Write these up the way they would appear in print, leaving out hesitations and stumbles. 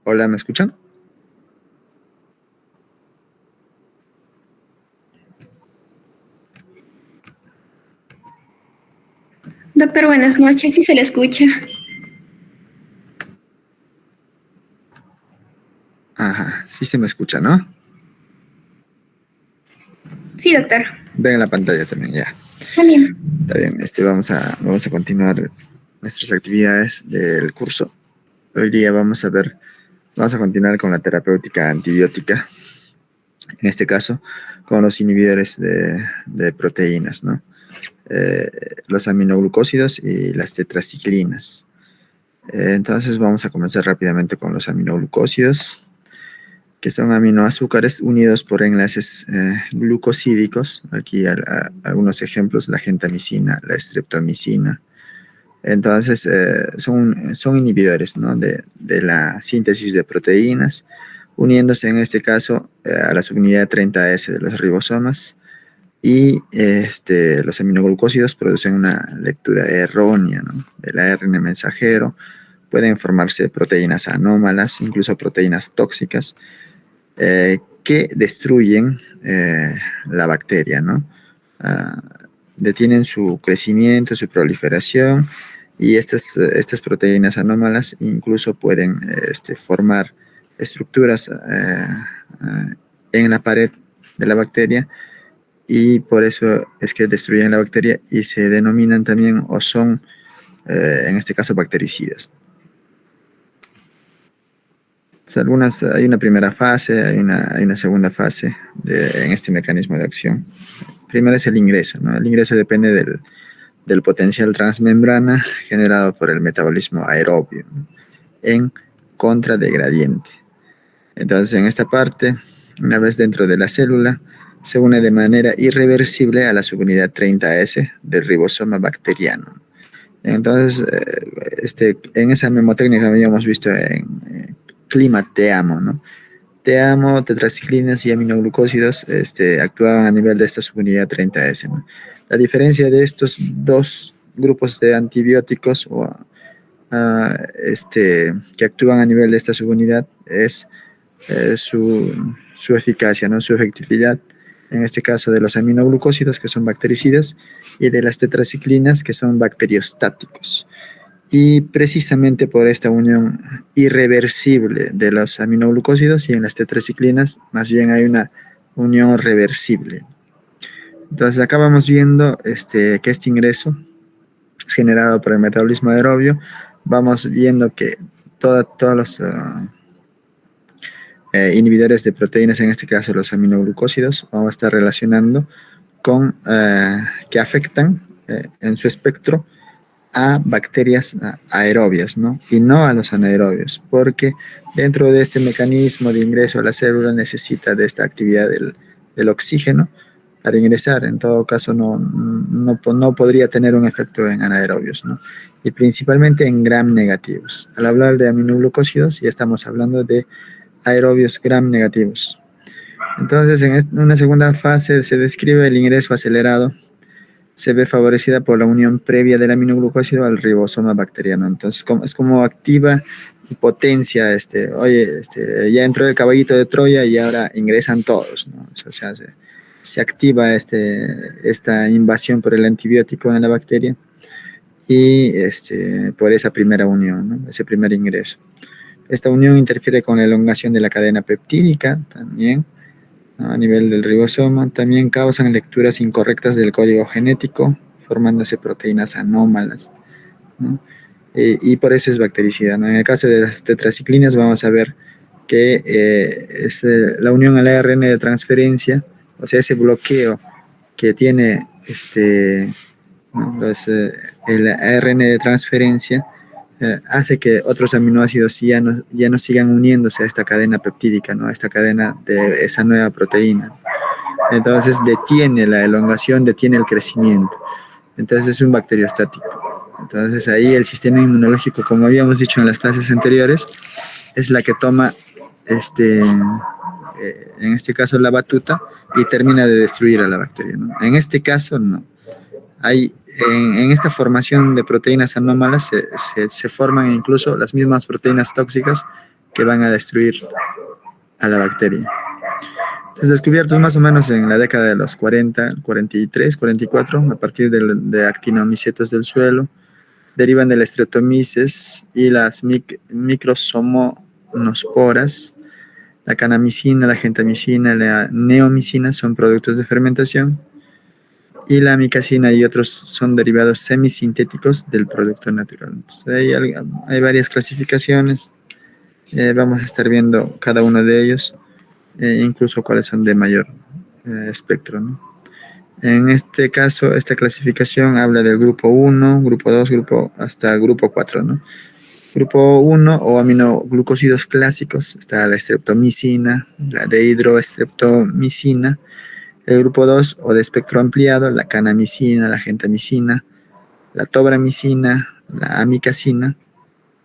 Hola, ¿me escuchan? Doctor, buenas noches, sí se le escucha. Ajá, sí se me escucha, ¿no? Sí, doctor. Ven en la pantalla también, ya. También. Está bien, vamos a continuar nuestras actividades del curso. Hoy día vamos a continuar con la terapéutica antibiótica, en este caso con los inhibidores de proteínas, ¿no? Eh, los aminoglucósidos y las tetraciclinas. Entonces vamos a comenzar rápidamente con los aminoglucósidos, que son aminoazúcares unidos por enlaces glucosídicos. Aquí algunos ejemplos: la gentamicina, la streptomicina. Entonces, son inhibidores, ¿no?, de la síntesis de proteínas, uniéndose en este caso a la subunidad 30S de los ribosomas. Y los aminoglucósidos producen una lectura errónea, ¿no?, del ARN mensajero. Pueden formarse proteínas anómalas, incluso proteínas tóxicas, que destruyen la bacteria, ¿no? Ah, detienen su crecimiento, su proliferación, y estas proteínas anómalas incluso pueden formar estructuras en la pared de la bacteria, y por eso es que destruyen la bacteria y se denominan también, o son, en este caso, bactericidas. Hay una primera fase, hay una segunda fase en este mecanismo de acción. Primero es el ingreso, ¿no? El ingreso depende del potencial transmembrana generado por el metabolismo aerobio, ¿no?, en contra de gradiente. Entonces, en esta parte, una vez dentro de la célula, se une de manera irreversible a la subunidad 30S del ribosoma bacteriano. Entonces, en esa memotecnia que habíamos visto en clima te amo, ¿no? Te amo, tetraciclinas y aminoglucósidos actuaban a nivel de esta subunidad 30S, ¿no? La diferencia de estos dos grupos de antibióticos que actúan a nivel de esta subunidad es su eficacia, ¿no?, su efectividad, en este caso de los aminoglucósidos, que son bactericidas, y de las tetraciclinas, que son bacteriostáticos. Y precisamente por esta unión irreversible de los aminoglucósidos, y en las tetraciclinas más bien hay una unión reversible. Entonces acá vamos viendo que este ingreso es generado por el metabolismo aerobio. Vamos viendo que todos los inhibidores de proteínas, en este caso los aminoglucósidos, vamos a estar relacionando con que afectan en su espectro a bacterias aerobias, ¿no?, y no a los anaerobios, porque dentro de este mecanismo de ingreso a la célula necesita de esta actividad del oxígeno para ingresar. En todo caso, no podría tener un efecto en anaerobios, ¿no?, y principalmente en gram negativos. Al hablar de aminoglucósidos, ya estamos hablando de aerobios gram negativos. Entonces, en una segunda fase se describe el ingreso acelerado. Se ve favorecida por la unión previa del aminoglucósido al ribosoma bacteriano. Entonces, es como activa y potencia, ya entró el caballito de Troya y ahora ingresan todos, ¿no? O sea, se activa esta invasión por el antibiótico en la bacteria, y por esa primera unión, ¿no?, ese primer ingreso. Esta unión interfiere con la elongación de la cadena peptídica también, ¿no?, a nivel del ribosoma. También causan lecturas incorrectas del código genético, formándose proteínas anómalas, ¿no? Y por eso es bactericida, ¿no? En el caso de las tetraciclinas vamos a ver que es la unión al ARN de transferencia, o sea, ese bloqueo que tiene ¿no?, el ARN de transferencia, hace que otros aminoácidos ya no sigan uniéndose a esta cadena peptídica, ¿no?, a esta cadena de esa nueva proteína. Entonces detiene la elongación, detiene el crecimiento. Entonces es un bacteriostático. Entonces ahí el sistema inmunológico, como habíamos dicho en las clases anteriores, es la que toma, en este caso, la batuta, y termina de destruir a la bacteria, ¿no? En este caso no. En esta formación de proteínas anómalas se forman incluso las mismas proteínas tóxicas que van a destruir a la bacteria. Entonces, descubiertos más o menos en la década de los 40, 43, 44, a partir de actinomicetos del suelo, derivan de la Streptomyces y las microsomonosporas. La canamicina, la gentamicina, la neomicina son productos de fermentación y la amicacina y otros son derivados semisintéticos del producto natural. Entonces, hay varias clasificaciones, vamos a estar viendo cada uno de ellos, incluso cuáles son de mayor espectro, ¿no? En este caso, esta clasificación habla del grupo 1, grupo 2, hasta grupo 4, ¿no? Grupo 1 o aminoglucósidos clásicos, está la streptomicina, la dehidrostreptomicina. El grupo 2 o de espectro ampliado, la canamicina, la gentamicina, la tobramicina, la amicacina.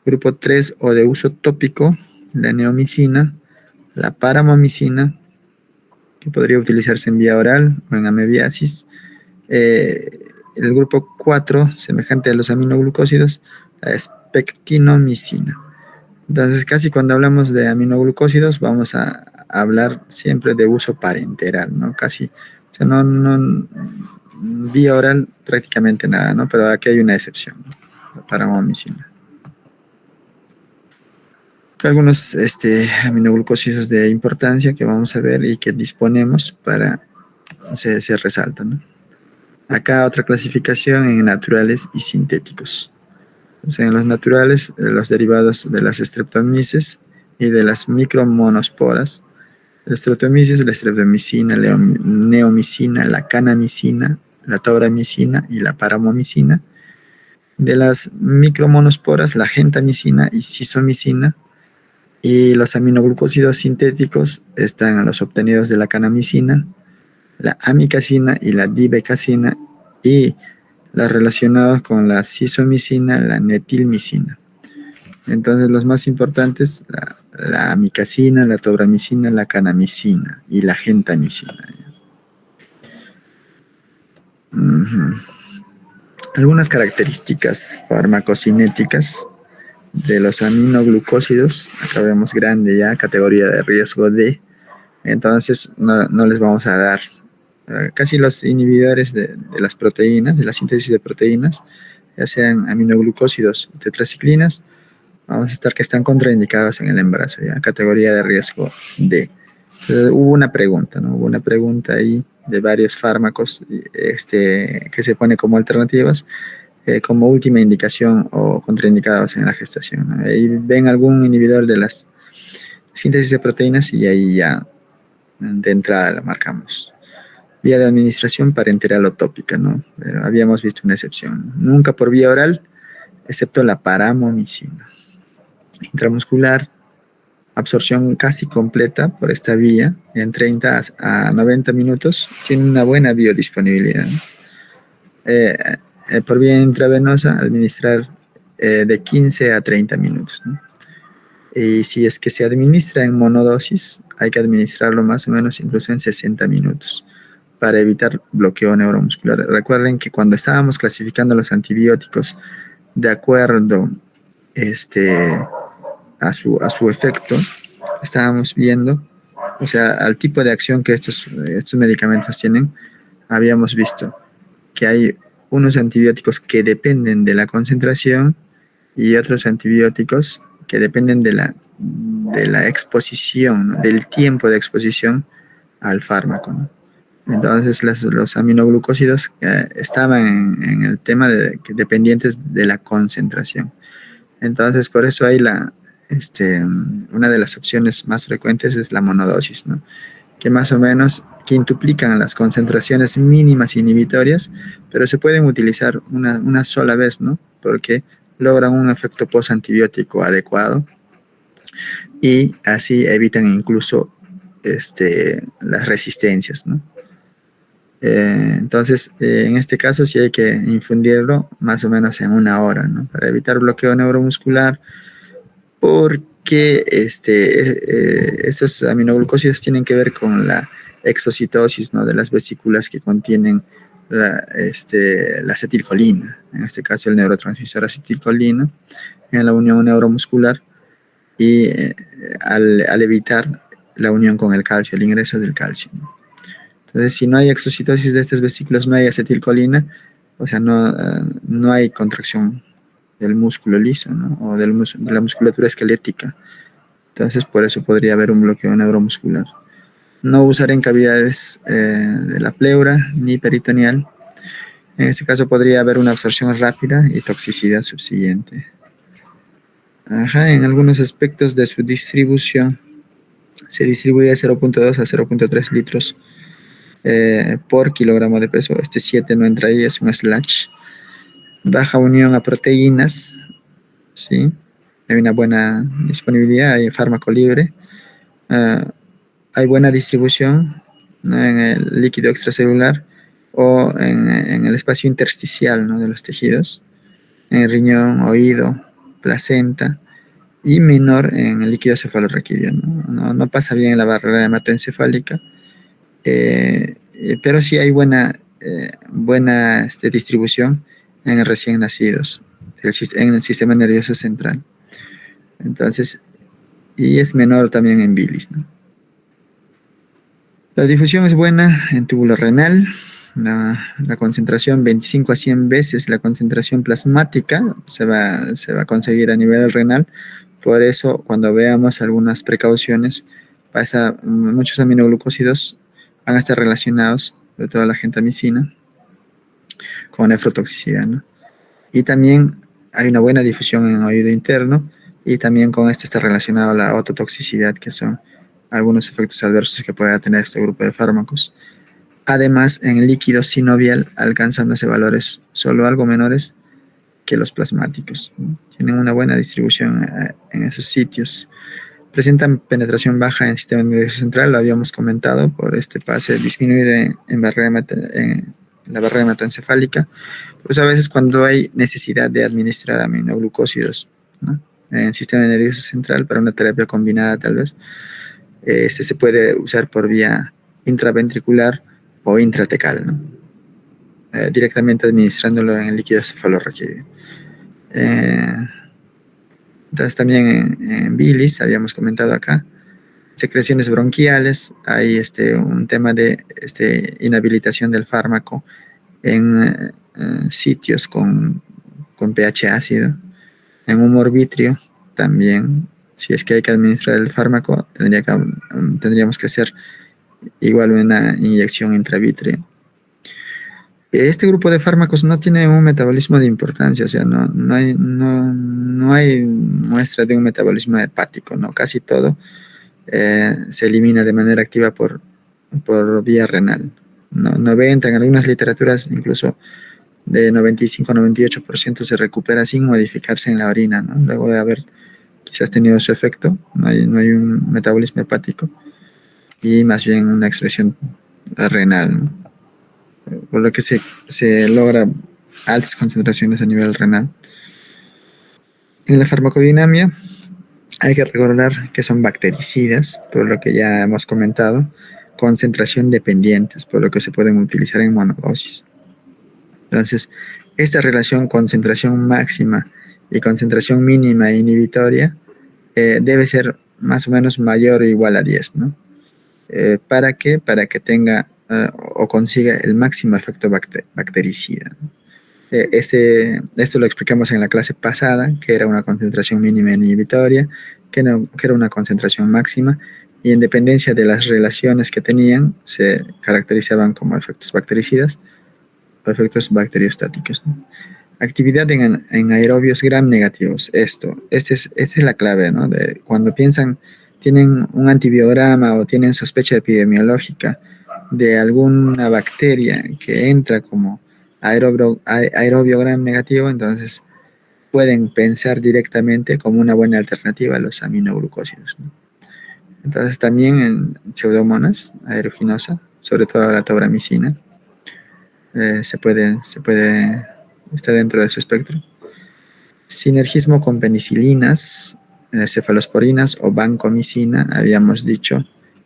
Grupo 3 o de uso tópico, la neomicina, la paramomicina, que podría utilizarse en vía oral o en amebiasis. El grupo 4, semejante a los aminoglucósidos, la pectinomicina. Entonces, casi cuando hablamos de aminoglucósidos, vamos a hablar siempre de uso parenteral, ¿no? Casi, o sea, vía oral prácticamente nada, ¿no? Pero aquí hay una excepción, ¿no? La paramomicina. Algunos aminoglucósidos de importancia que vamos a ver y que disponemos se resaltan, ¿no? Acá otra clasificación en naturales y sintéticos. O sea, en los naturales, los derivados de las streptomyces y de las micromonosporas. La streptomyces, la streptomicina, la neomicina, la canamicina, la tobramicina y la paramomicina. De las micromonosporas, la gentamicina y cisomicina. Y los aminoglucósidos sintéticos están los obtenidos de la canamicina, la amicacina y la dibecacina, y las relacionadas con la cisomicina, la netilmicina. Entonces, los más importantes, la amicacina, la tobramicina, la canamicina y la gentamicina. Algunas características farmacocinéticas de los aminoglucósidos. Acá vemos grande ya, categoría de riesgo D. Entonces, no les vamos a dar casi los inhibidores de las proteínas, de la síntesis de proteínas, ya sean aminoglucósidos, tetraciclinas, vamos a estar que están contraindicados en el embarazo, ya categoría de riesgo D. Entonces, hubo una pregunta, ¿no? Hubo una pregunta ahí de varios fármacos que se pone como alternativas, como última indicación o contraindicados en la gestación, ¿no? Ahí ven algún inhibidor de las síntesis de proteínas y ahí ya de entrada la marcamos. Vía de administración parenteral o tópica, ¿no? Pero habíamos visto una excepción. Nunca por vía oral, excepto la paramomicina. Intramuscular, absorción casi completa por esta vía, en 30 a 90 minutos, tiene una buena biodisponibilidad, ¿no? Por vía intravenosa, administrar de 15 a 30 minutos, ¿no? Y si es que se administra en monodosis, hay que administrarlo más o menos incluso en 60 minutos para evitar bloqueo neuromuscular. Recuerden que cuando estábamos clasificando los antibióticos de acuerdo a su efecto, estábamos viendo, o sea, al tipo de acción que estos medicamentos tienen, habíamos visto que hay unos antibióticos que dependen de la concentración y otros antibióticos que dependen de la exposición, ¿no? Del tiempo de exposición al fármaco, ¿no? Entonces los aminoglucósidos estaban en el tema dependientes de la concentración. Entonces por eso hay una de las opciones más frecuentes es la monodosis, ¿no? Que más o menos quintuplican las concentraciones mínimas inhibitorias, pero se pueden utilizar una sola vez, ¿no? Porque logran un efecto postantibiótico adecuado y así evitan incluso las resistencias, ¿no? Entonces, en este caso sí hay que infundirlo más o menos en 1 hora, ¿no? Para evitar bloqueo neuromuscular, porque estos aminoglucósidos tienen que ver con la exocitosis, ¿no? De las vesículas que contienen la acetilcolina, en este caso el neurotransmisor acetilcolina, en la unión neuromuscular, y al evitar la unión con el calcio, el ingreso del calcio, ¿no? Entonces, si no hay exocitosis de estos vesículos, no hay acetilcolina, o sea, no hay contracción del músculo liso, ¿no? O de la musculatura esquelética. Entonces, por eso podría haber un bloqueo neuromuscular. No usar en cavidades de la pleura ni peritoneal. En este caso podría haber una absorción rápida y toxicidad subsiguiente. En algunos aspectos de su distribución se distribuye de 0.2 a 0.3 litros por kilogramo de peso. Este 7 no entra ahí, es un slash. Baja unión a proteínas, ¿sí? Hay una buena disponibilidad, hay fármaco libre. Hay buena distribución, ¿no? En el líquido extracelular o en el espacio intersticial, ¿no? De los tejidos, en el riñón, oído, placenta, y menor en el líquido cefalorraquídeo, ¿no? No pasa bien en la barrera hematoencefálica, pero sí hay buena distribución en recién nacidos, en el sistema nervioso central. Entonces, y es menor también en bilis, ¿no? La difusión es buena en túbulo renal, la concentración 25 a 100 veces la concentración plasmática se va a conseguir a nivel renal. Por eso, cuando veamos algunas precauciones, muchos aminoglucósidos van a estar relacionados, sobre todo la gentamicina, con nefrotoxicidad, ¿no? Y también hay una buena difusión en oído interno, y también con esto está relacionado la ototoxicidad, que son algunos efectos adversos que pueda tener este grupo de fármacos. Además, en el líquido sinovial alcanzándose valores solo algo menores que los plasmáticos, ¿no? Tienen una buena distribución en esos sitios. Presentan penetración baja en el sistema nervioso central, lo habíamos comentado, por este pase disminuido en la barrera hematoencefálica. Pues a veces cuando hay necesidad de administrar aminoglucósidos, ¿no? En el sistema nervioso central para una terapia combinada tal vez, se puede usar por vía intraventricular o intratecal, ¿no? Directamente administrándolo en el líquido cefalorraquídeo. Entonces también en bilis, habíamos comentado acá, secreciones bronquiales, hay un tema de inhabilitación del fármaco en sitios con pH ácido, en humor vítreo también. Si es que hay que administrar el fármaco, tendríamos que hacer igual una inyección intravítrea. Este grupo de fármacos no tiene un metabolismo de importancia, o sea, no hay muestra de un metabolismo hepático, ¿no? Casi todo se elimina de manera activa por vía renal. 90, en algunas literaturas incluso de 95-98% se recupera sin modificarse en la orina, ¿no? Luego de haber quizás tenido su efecto, no hay un metabolismo hepático y más bien una excreción renal, ¿no? Por lo que se logra altas concentraciones a nivel renal. En la farmacodinamia hay que recordar que son bactericidas, por lo que ya hemos comentado, concentración dependientes, por lo que se pueden utilizar en monodosis. Entonces, esta relación concentración máxima y concentración mínima inhibitoria debe ser más o menos mayor o igual a 10, ¿no? ¿Para qué? Para que tenga o consiga el máximo efecto bactericida, ¿no? Esto lo explicamos en la clase pasada, que era una concentración mínima inhibitoria, que era una concentración máxima, y en dependencia de las relaciones que tenían, se caracterizaban como efectos bactericidas o efectos bacteriostáticos, ¿no? Actividad en aerobios gram negativos. Esta es la clave, ¿no? De cuando tienen un antibiograma o tienen sospecha epidemiológica de alguna bacteria que entra como aerobio gram negativo, entonces pueden pensar directamente como una buena alternativa a los aminoglucósidos, ¿no? Entonces también en pseudomonas aeruginosa, sobre todo la tobramicina, está dentro de su espectro. Sinergismo con penicilinas, cefalosporinas o vancomicina, habíamos dicho,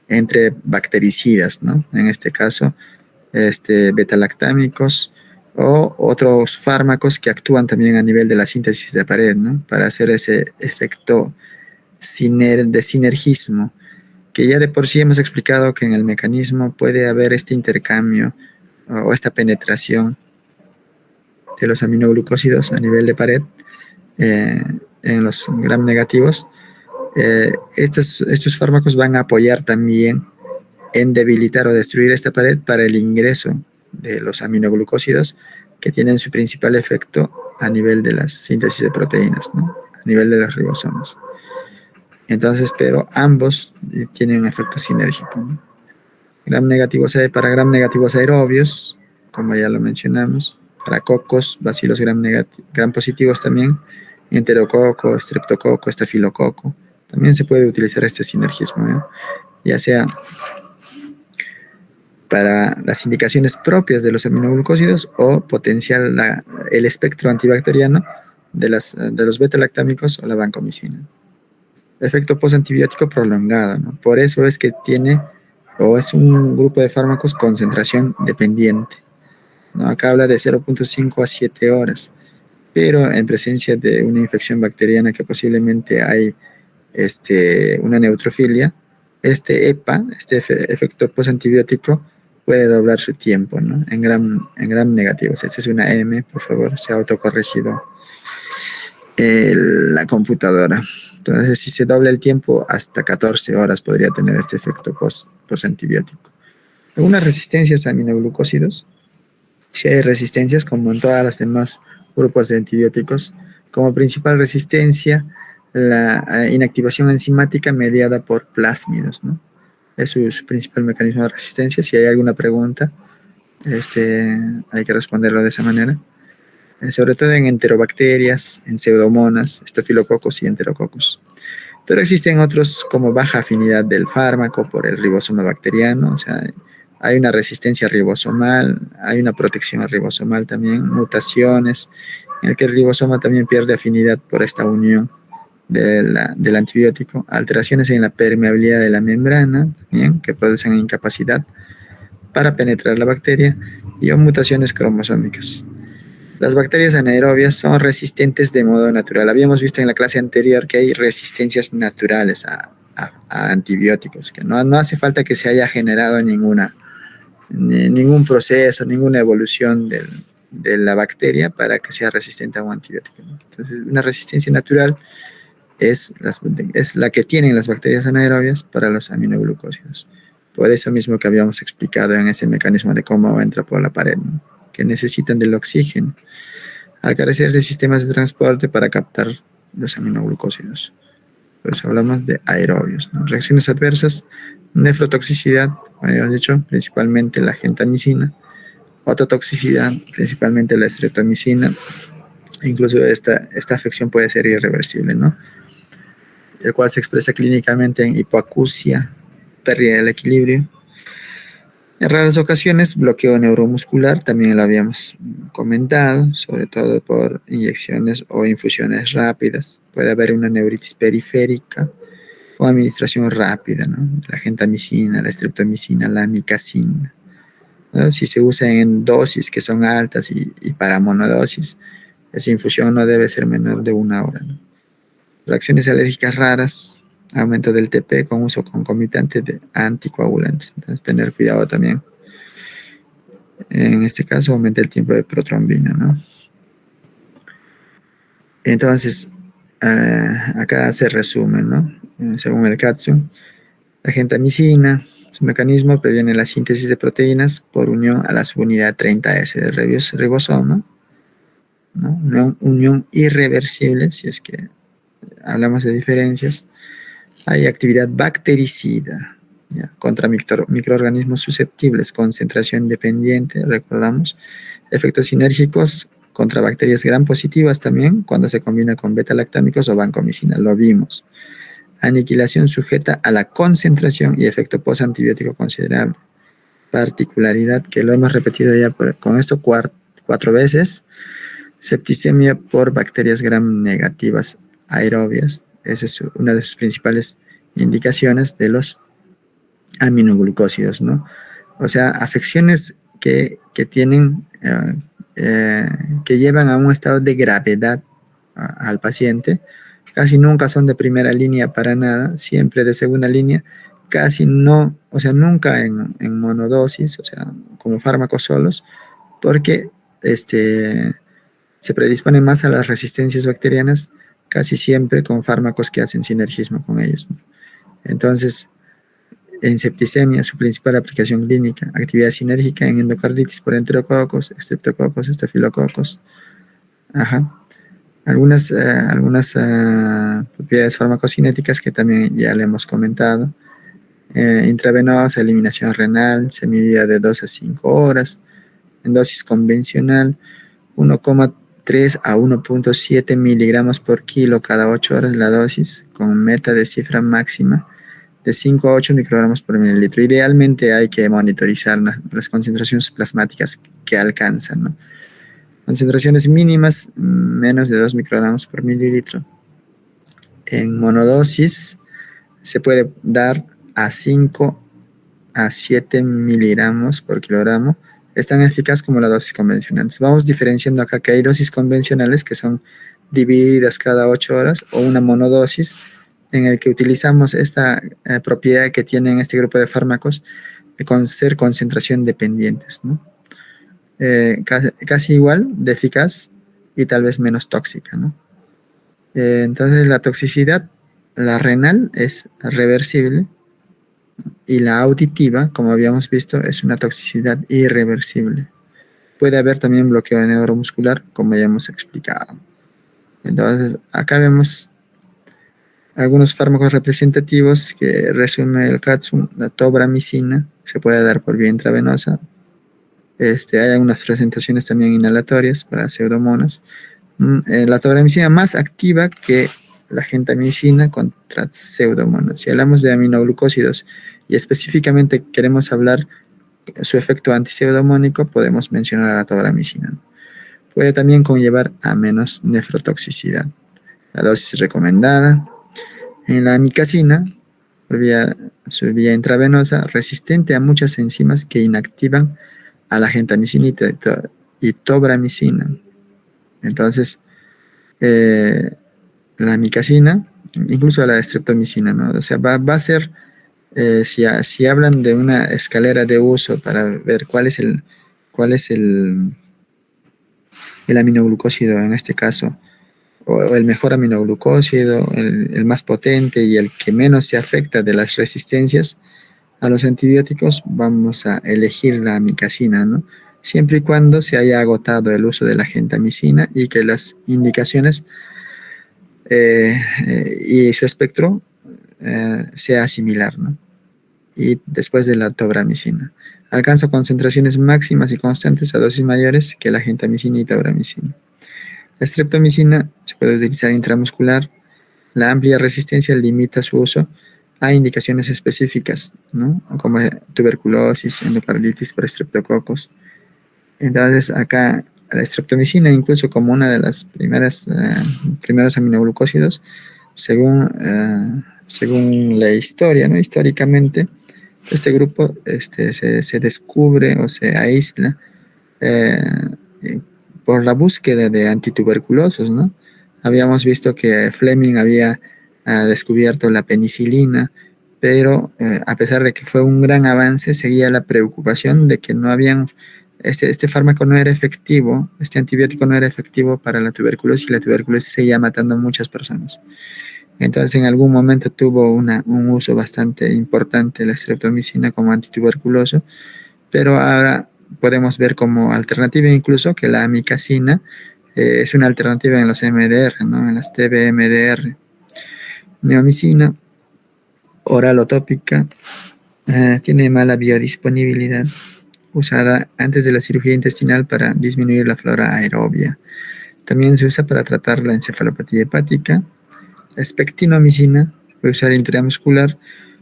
entre bactericidas, ¿no? En este caso, betalactámicos o otros fármacos que actúan también a nivel de la síntesis de pared, ¿no? Para hacer ese efecto de sinergismo, que ya de por sí hemos explicado que en el mecanismo puede haber este intercambio o esta penetración de los aminoglucósidos a nivel de pared eh, en los gram negativos. Estos fármacos van a apoyar también en debilitar o destruir esta pared para el ingreso de los aminoglucósidos, que tienen su principal efecto a nivel de la síntesis de proteínas, ¿no? A nivel de los ribosomas. Entonces, pero ambos tienen un efecto sinérgico, ¿no? Para gram negativos aerobios, como ya lo mencionamos, para cocos, bacilos gram positivos también, enterococo, estreptococo, estafilococo, también se puede utilizar este sinergismo, ¿no? Ya sea para las indicaciones propias de los aminoglucósidos o potenciar el espectro antibacteriano de los beta-lactámicos o la vancomicina. Efecto postantibiótico prolongado, ¿no? Por eso es que tiene o es un grupo de fármacos concentración dependiente, ¿no? Acá habla de 0.5 a 7 horas, pero en presencia de una infección bacteriana que posiblemente hay una neutrofilia, este EPA, efecto postantibiótico, puede doblar su tiempo, ¿no? En gram negativos. Esta es una M, por favor, se ha autocorregido la computadora. Entonces, si se dobla el tiempo, hasta 14 horas podría tener este efecto postantibiótico. Algunas resistencias a aminoglucósidos, si hay resistencias, como en todas las demás grupos de antibióticos, como principal resistencia, la inactivación enzimática mediada por plásmidos, ¿no? Es su principal mecanismo de resistencia. Si hay alguna pregunta, hay que responderlo de esa manera. Sobre todo en enterobacterias, en pseudomonas, estafilococos y enterococos. Pero existen otros como baja afinidad del fármaco por el ribosoma bacteriano, o sea, hay una resistencia ribosomal, hay una protección ribosomal también, mutaciones, en el que el ribosoma también pierde afinidad por esta unión del antibiótico, alteraciones en la permeabilidad de la membrana también, que producen incapacidad para penetrar la bacteria, y mutaciones cromosómicas. Las bacterias anaerobias son resistentes de modo natural. Habíamos visto en la clase anterior que hay resistencias naturales a antibióticos, que no hace falta que se haya generado ningún proceso, ninguna evolución de la bacteria para que sea resistente a un antibiótico, ¿no? Entonces, una resistencia natural es la que tienen las bacterias anaerobias para los aminoglucósidos. Por eso mismo que habíamos explicado en ese mecanismo de cómo entra por la pared, ¿no? Que necesitan del oxígeno al carecer de sistemas de transporte para captar los aminoglucósidos. Por eso hablamos de aerobios, ¿no? Reacciones adversas, nefrotoxicidad, como habíamos dicho, principalmente la gentamicina, ototoxicidad, principalmente la estreptomicina. Incluso esta afección puede ser irreversible, ¿no? El cual se expresa clínicamente en hipoacusia, pérdida del equilibrio. En raras ocasiones, bloqueo neuromuscular, también lo habíamos comentado, sobre todo por inyecciones o infusiones rápidas. Puede haber una neuritis periférica o administración rápida, ¿no? La gentamicina, la estreptomicina, la amicacina, ¿no? Si se usa en dosis que son altas y para monodosis, esa infusión no debe ser menor de 1 hora, ¿no? Reacciones alérgicas raras, aumento del TP con uso concomitante de anticoagulantes. Entonces, tener cuidado también. En este caso, aumenta el tiempo de protrombina, ¿no? Entonces, acá se resume, ¿no? Según el Katsu, la gentamicina, su mecanismo previene la síntesis de proteínas por unión a la subunidad 30S del ribosoma, ¿no? Una unión irreversible, si es que hablamos de diferencias. Hay actividad bactericida, ¿ya? Contra microorganismos susceptibles, concentración dependiente, recordamos. Efectos sinérgicos contra bacterias gram positivas también, cuando se combina con beta-lactámicos o vancomicina, lo vimos. Aniquilación sujeta a la concentración y efecto postantibiótico considerable. Particularidad que lo hemos repetido ya con esto 4 veces. Septicemia por bacterias gram negativas aerobias. Esa es una de sus principales indicaciones de los aminoglucósidos, ¿no? O sea, afecciones que tienen, que llevan a un estado de gravedad al paciente, casi nunca son de primera línea para nada, siempre de segunda línea, casi no, o sea, nunca en monodosis, o sea, como fármacos solos, porque se predispone más a las resistencias bacterianas, casi siempre con fármacos que hacen sinergismo con ellos, ¿no? Entonces, en septicemia, su principal aplicación clínica, actividad sinérgica en endocarditis por enterococos, estreptococos, estafilococos. Ajá. Algunas propiedades farmacocinéticas que también ya le hemos comentado. Intravenosa, eliminación renal, semivida de 2 a 5 horas, en dosis convencional, 1,3 a 1,7 miligramos por kilo cada 8 horas la dosis, con meta de cifra máxima de 5 a 8 microgramos por mililitro. Idealmente hay que monitorizar las concentraciones plasmáticas que alcanzan, ¿no? Concentraciones mínimas, menos de 2 microgramos por mililitro. En monodosis se puede dar a 5 a 7 miligramos por kilogramo. Es tan eficaz como la dosis convencional. Entonces vamos diferenciando acá que hay dosis convencionales que son divididas cada 8 horas, o una monodosis en el que utilizamos esta propiedad que tienen este grupo de fármacos de ser concentración dependientes, ¿no? Casi igual de eficaz y tal vez menos tóxica, ¿no? Entonces la toxicidad, la renal es reversible, y la auditiva, como habíamos visto, es una toxicidad irreversible. Puede haber también bloqueo neuromuscular, como ya hemos explicado. Entonces, acá vemos algunos fármacos representativos que resume el CATSUM. La tobramicina se puede dar por vía intravenosa. Hay algunas presentaciones también inhalatorias para pseudomonas. La tobramicina más activa que la gentamicina contra pseudomonas. Si hablamos de aminoglucósidos y específicamente queremos hablar su efecto antipseudomónico, podemos mencionar a la tobramicina. Puede también conllevar a menos nefrotoxicidad. La dosis recomendada. En la amicacina, por su vía intravenosa, resistente a muchas enzimas que inactivan a la gentamicina y tobramicina. Entonces, la amicacina, incluso la streptomicina, ¿no? O sea, va a ser, si hablan de una escalera de uso para ver cuál es el aminoglucósido en este caso, o el mejor aminoglucósido, el más potente y el que menos se afecta de las resistencias a los antibióticos, vamos a elegir la amicacina, ¿no? Siempre y cuando se haya agotado el uso de la gentamicina y que las indicaciones y su espectro sea similar, ¿no? Y después de la tobramicina. Alcanza concentraciones máximas y constantes a dosis mayores que la gentamicina y tobramicina. La streptomicina se puede utilizar intramuscular. La amplia resistencia limita su uso a indicaciones específicas, ¿no? Como tuberculosis, endocarditis por estreptococos. Entonces, acá la streptomicina, incluso como una de las primeros aminoglucósidos, según la historia, ¿no? Históricamente, este grupo se descubre o se aísla por la búsqueda de antituberculosos, ¿no? Habíamos visto que Fleming había descubierto la penicilina, pero a pesar de que fue un gran avance, seguía la preocupación de que no habían, este fármaco no era efectivo, este antibiótico no era efectivo para la tuberculosis, y la tuberculosis seguía matando a muchas personas. Entonces, en algún momento tuvo un uso bastante importante la streptomicina como antituberculoso, pero ahora podemos ver como alternativa incluso que la amicacina es una alternativa en los MDR, ¿no? En las TBMDR. Neomicina, oral o tópica, tiene mala biodisponibilidad, usada antes de la cirugía intestinal para disminuir la flora aerobia. También se usa para tratar la encefalopatía hepática. La spectinomicina se puede usar intramuscular.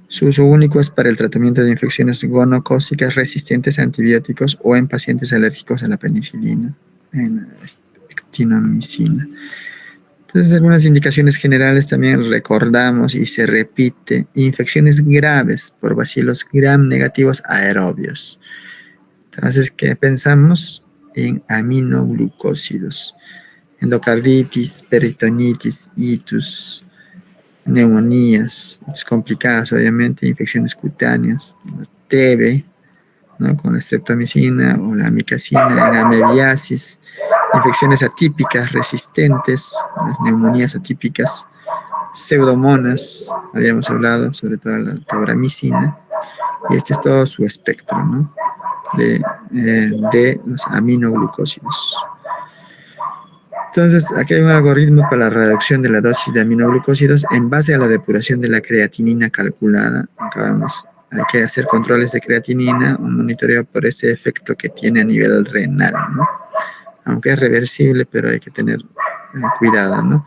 Su uso único es para el tratamiento de infecciones gonocócicas resistentes a antibióticos o en pacientes alérgicos a la penicilina. En spectinomicina. Entonces, algunas indicaciones generales también recordamos y se repite: infecciones graves por bacilos gram negativos aerobios. Entonces, ¿qué pensamos? En aminoglucósidos. endocarditis, peritonitis, itus, neumonías complicadas, obviamente, infecciones cutáneas, TB, ¿no? Con la streptomicina o la amicacina, en amebiasis, infecciones atípicas resistentes, las neumonías atípicas, pseudomonas, habíamos hablado, sobre todo la tobramicina, y este es todo su espectro, ¿no? De los aminoglucósidos. Entonces, aquí hay un algoritmo para la reducción de la dosis de aminoglucósidos en base a la depuración de la creatinina calculada. Hay que hacer controles de creatinina, un monitoreo por ese efecto que tiene a nivel renal, ¿no? Aunque es reversible, pero hay que tener cuidado, ¿no?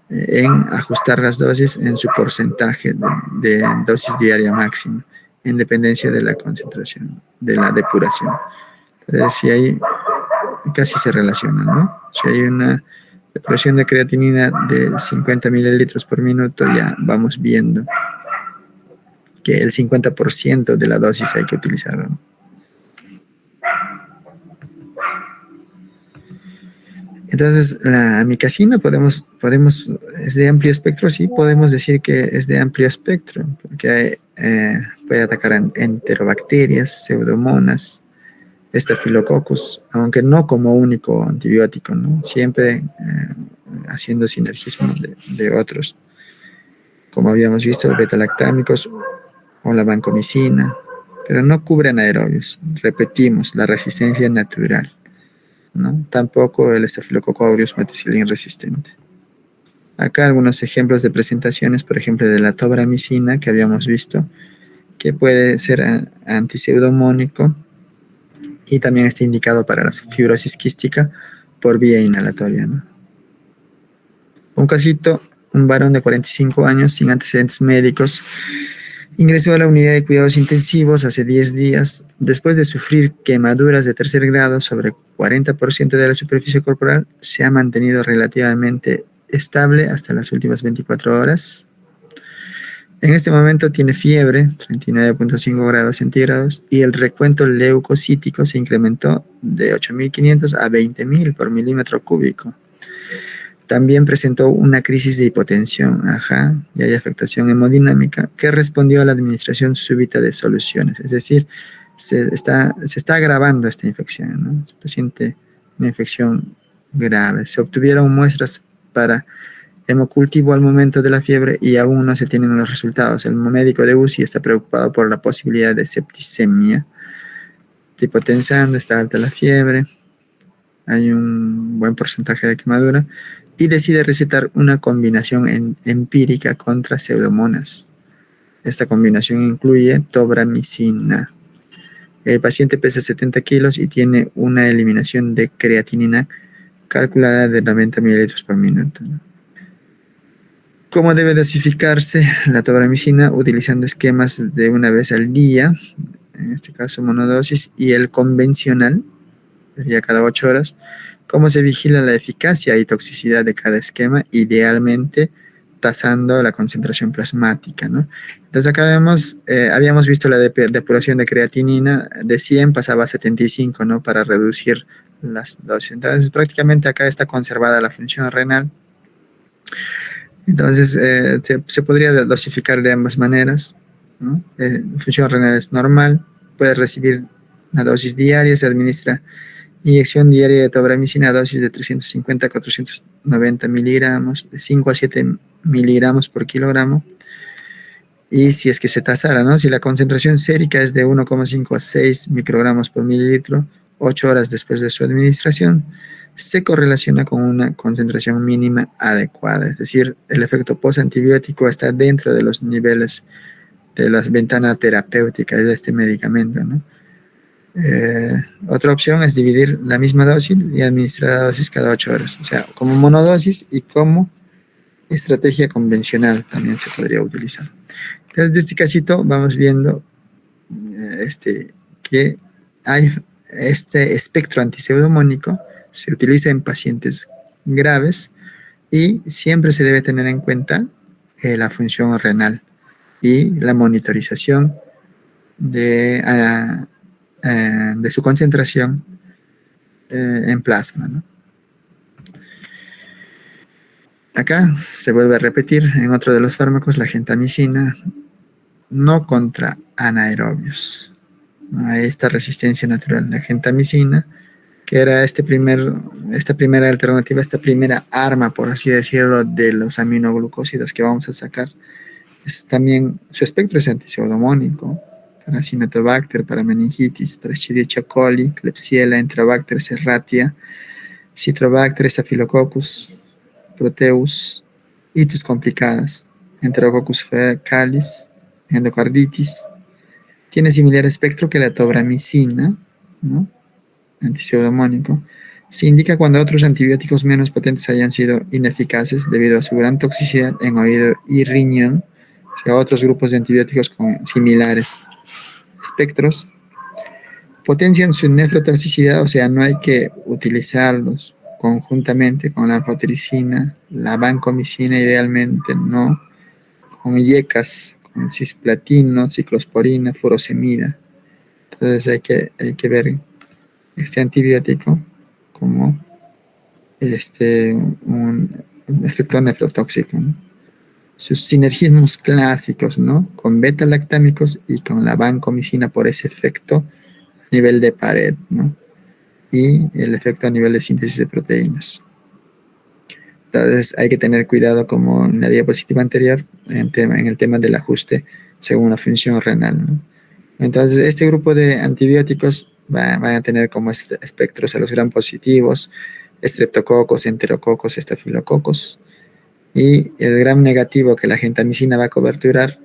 En ajustar las dosis en su porcentaje de dosis diaria máxima, en dependencia de la concentración, de la depuración. Entonces, si hay, casi se relaciona, ¿no? Si hay una depuración de creatinina de 50 mililitros por minuto, ya vamos viendo que el 50% de la dosis hay que utilizarlo, ¿no? Entonces, la amicacina es de amplio espectro, sí, podemos decir que es de amplio espectro, porque puede atacar enterobacterias, pseudomonas, estafilococcus, aunque no como único antibiótico, ¿no? Siempre haciendo sinergismo de otros, como habíamos visto, el beta-lactámicos o la vancomicina, pero no cubren aerobios. Repetimos, la resistencia natural, ¿no? Tampoco el Staphylococcus aureus meticilin resistente. Acá algunos ejemplos de presentaciones, por ejemplo, de la tobramicina que habíamos visto, que puede ser antiseudomónico y también está indicado para la fibrosis quística por vía inhalatoria, ¿no? Un casito, un varón de 45 años sin antecedentes médicos, ingresó a la unidad de cuidados intensivos hace 10 días después de sufrir quemaduras de tercer grado sobre 40% de la superficie corporal. Se ha mantenido relativamente estable hasta las últimas 24 horas. En este momento tiene fiebre, 39.5 grados centígrados, y el recuento leucocítico se incrementó de 8.500 a 20.000 por milímetro cúbico. También presentó una crisis de hipotensión, y hay afectación hemodinámica que respondió a la administración súbita de soluciones. Es decir, se está agravando esta infección, ¿no? Es paciente una infección grave. Se obtuvieron muestras para hemocultivo al momento de la fiebre y aún no se tienen los resultados. El médico de UCI está preocupado por la posibilidad de septicemia. Está hipotensando, está alta la fiebre, hay un buen porcentaje de quemadura y decide recetar una combinación empírica contra pseudomonas. Esta combinación incluye tobramicina. El paciente pesa 70 kilos y tiene una eliminación de creatinina calculada de 90 mililitros por minuto, ¿no? ¿Cómo debe dosificarse la tobramicina? Utilizando esquemas de una vez al día, en este caso monodosis, y el convencional, sería cada 8 horas. ¿Cómo se vigila la eficacia y toxicidad de cada esquema? Idealmente tasando la concentración plasmática, ¿no? Entonces acá habíamos visto la depuración de creatinina de 100 pasaba a 75, ¿no? Para reducir las dosis. Entonces prácticamente acá está conservada la función renal. Entonces se podría dosificar de ambas maneras, ¿no? La función renal es normal, puede recibir una dosis diaria, se administra inyección diaria de tobramicina a dosis de 350 a 490 miligramos, de 5 a 7 miligramos por kilogramo. Y si es que se tasara, ¿no? Si la concentración sérica es de 1,5 a 6 microgramos por mililitro, 8 horas después de su administración, se correlaciona con una concentración mínima adecuada. Es decir, el efecto postantibiótico está dentro de los niveles de la ventana terapéutica de este medicamento, ¿no? Otra opción es dividir la misma dosis y administrar la dosis cada 8 horas. O sea, como monodosis y como estrategia convencional también se podría utilizar. Entonces, de este casito vamos viendo que hay este espectro antiseudomónico, se utiliza en pacientes graves y siempre se debe tener en cuenta la función renal y la monitorización de su concentración en plasma, ¿no? acá se vuelve a repetir en otro de los fármacos, la gentamicina, no contra anaerobios. Ahí está resistencia natural. La gentamicina, que era esta primera alternativa, esta primera arma, por así decirlo, de los aminoglucósidos que vamos a sacar, es también, su espectro es antipseudomónico, para Acinetobacter, para meningitis, para Escherichia coli, Klebsiella, Enterobacter, Serratia, Citrobacter, Staphylococcus, Proteus, itis complicadas, Enterococcus fecalis, endocarditis. Tiene similar espectro que la tobramicina, ¿no? Antipseudomónico. Se indica cuando otros antibióticos menos potentes hayan sido ineficaces debido a su gran toxicidad en oído y riñón, o sea, otros grupos de antibióticos con similares espectros potencian su nefrotoxicidad, o sea, no hay que utilizarlos conjuntamente con la anfotericina, la vancomicina idealmente, no, con IECAS, con cisplatino, ciclosporina, furosemida. Entonces hay que ver este antibiótico como un efecto nefrotóxico, ¿no? Sus sinergismos clásicos, ¿no? Con beta-lactámicos y con la vancomicina por ese efecto a nivel de pared, ¿no? Y el efecto a nivel de síntesis de proteínas. Entonces hay que tener cuidado, como en la diapositiva anterior, en el tema del ajuste según la función renal, ¿no? Entonces este grupo de antibióticos van a tener como espectros a los gram positivos, estreptococos, enterococos, estafilococos, y el gram negativo que la gentamicina va a coberturar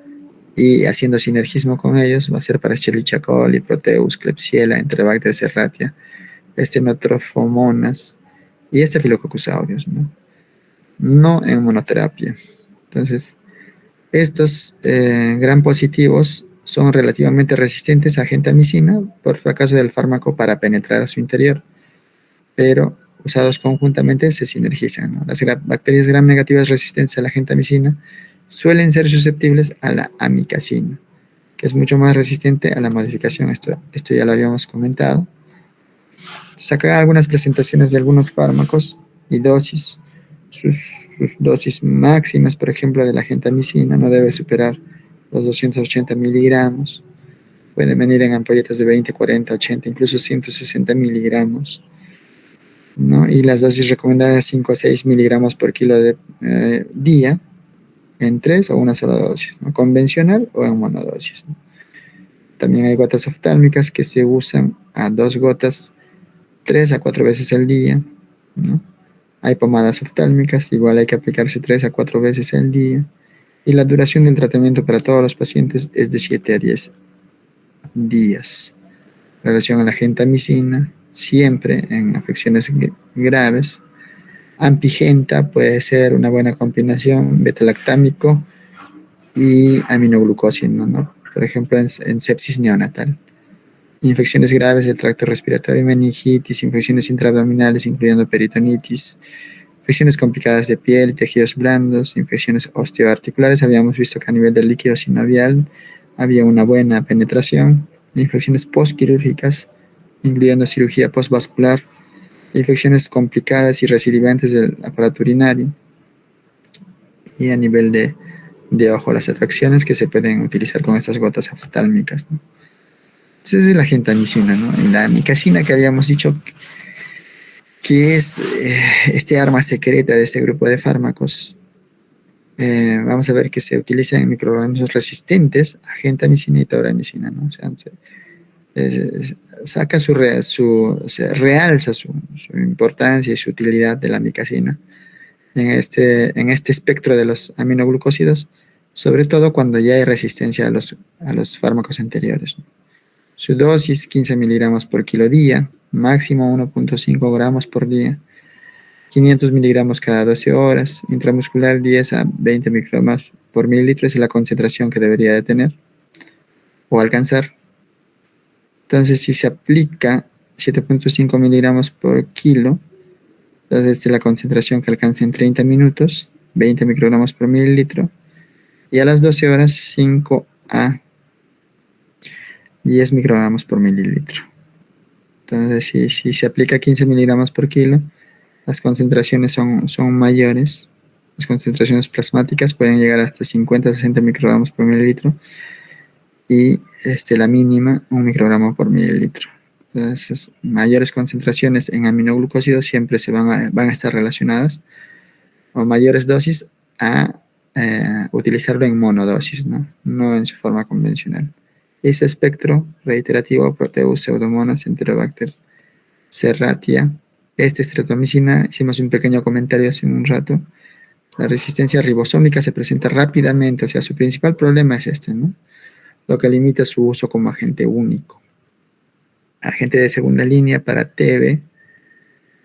y haciendo sinergismo con ellos va a ser para Escherichia coli, Proteus, Klebsiella, Enterobacter, Serratia, Stenotrophomonas y Staphylococcus aureus, ¿no? No en monoterapia. Entonces, estos gram positivos son relativamente resistentes a gentamicina por fracaso del fármaco para penetrar a su interior, pero usados conjuntamente se sinergizan, ¿no? Las bacterias gram negativas resistentes a la gentamicina suelen ser susceptibles a la amicacina, que es mucho más resistente a la modificación. Esto ya lo habíamos comentado. Saca algunas presentaciones de algunos fármacos y dosis. Sus dosis máximas, por ejemplo, de la gentamicina no debe superar los 280 miligramos. Pueden venir en ampolletas de 20, 40, 80, incluso 160 miligramos, ¿no? Y las dosis recomendadas 5 a 6 miligramos por kilo de día en 3 o una sola dosis, ¿no? Convencional o en monodosis, ¿no? También hay gotas oftálmicas que se usan a 2 gotas 3 a 4 veces al día, ¿no? Hay pomadas oftálmicas, igual hay que aplicarse 3 a 4 veces al día. Y la duración del tratamiento para todos los pacientes es de 7 a 10 días. En relación a la gentamicina, siempre en afecciones graves, ampigenta puede ser una buena combinación, beta-lactámico y aminoglucósido, ¿no? Por ejemplo, en sepsis neonatal. Infecciones graves del tracto respiratorio, meningitis, infecciones intraabdominales, incluyendo peritonitis, infecciones complicadas de piel, tejidos blandos, infecciones osteoarticulares. Habíamos visto que a nivel del líquido sinovial había una buena penetración. Infecciones postquirúrgicas, incluyendo cirugía postvascular, infecciones complicadas y recidivantes del aparato urinario. Y a nivel de ojo, las afecciones que se pueden utilizar con estas gotas oftálmicas, ¿no? Esa es la gentamicina, ¿no? Y la amicacina, que habíamos dicho que es este arma secreta de este grupo de fármacos. Vamos a ver que se utiliza en microorganismos resistentes a gentamicina y tauramicina, ¿no? O sea, saca se realza su importancia y su utilidad de la amicacina en este espectro de los aminoglucósidos, sobre todo cuando ya hay resistencia a los fármacos anteriores, ¿no? Su dosis 15 miligramos por kilo día, máximo 1.5 gramos por día, 500 miligramos cada 12 horas, intramuscular 10 a 20 microgramos por mililitro es la concentración que debería de tener o alcanzar. Entonces, si se aplica 7.5 miligramos por kilo, entonces la concentración que alcanza en 30 minutos, 20 microgramos por mililitro, y a las 12 horas 5 a 10 microgramos por mililitro. Entonces, si se aplica 15 miligramos por kilo, las concentraciones son mayores, Las concentraciones plasmáticas pueden llegar hasta 50-60 microgramos por mililitro y la mínima 1 microgramo por mililitro. Entonces, mayores concentraciones en aminoglucósidos siempre van a estar relacionadas, o mayores dosis, a utilizarlo en monodosis, no en su forma convencional. Ese espectro reiterativo, Proteus, Pseudomonas, Enterobacter, Serratia, streptomicina, hicimos un pequeño comentario hace un rato. La resistencia ribosómica se presenta rápidamente, o sea, su principal problema es lo que limita su uso como agente único. Agente de segunda línea para TB,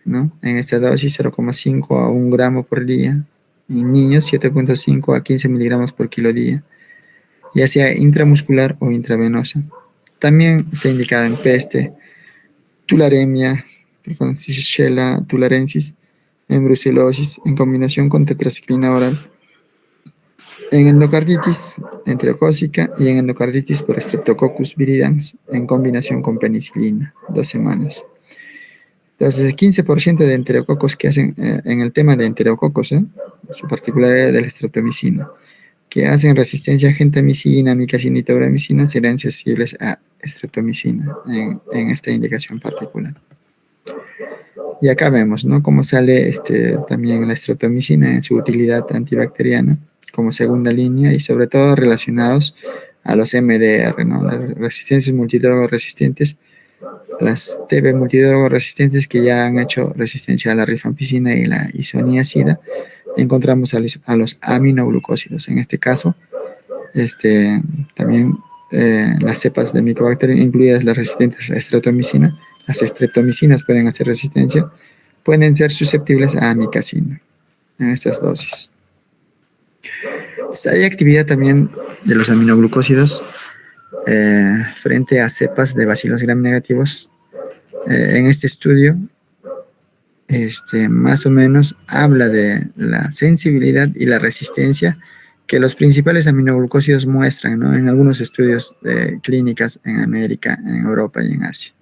en esta dosis 0,5 a 1 gramo por día, en niños 7,5 a 15 miligramos por kilo día, ya sea intramuscular o intravenosa. También está indicada en peste, tularemia, Shigella tularensis, en brucelosis, en combinación con tetraciclina oral, en endocarditis enterocócica y en endocarditis por Streptococcus viridans, en combinación con penicilina, 2 semanas. Entonces, el 15% de enterococos que hacen, en el tema de enterococos, su particularidad de la streptomicina, que hacen resistencia a gentamicina, amicacina y tauramicina, serán sensibles a streptomicina en esta indicación particular. Y acá vemos, cómo sale también la streptomicina en su utilidad antibacteriana como segunda línea y sobre todo relacionados a los MDR, las resistencias multidrogo resistentes, las TB multidrogo resistentes que ya han hecho resistencia a la rifampicina y la isoniazida. Encontramos a los aminoglucósidos. En este caso, también las cepas de Mycobacterium, incluidas las resistentes a streptomicina, las streptomicinas pueden hacer resistencia, pueden ser susceptibles a amicacina en estas dosis. Hay actividad también de los aminoglucósidos frente a cepas de bacilos gram negativos. En este estudio, más o menos habla de la sensibilidad y la resistencia que los principales aminoglucósidos muestran, en algunos estudios clínicas en América, en Europa y en Asia.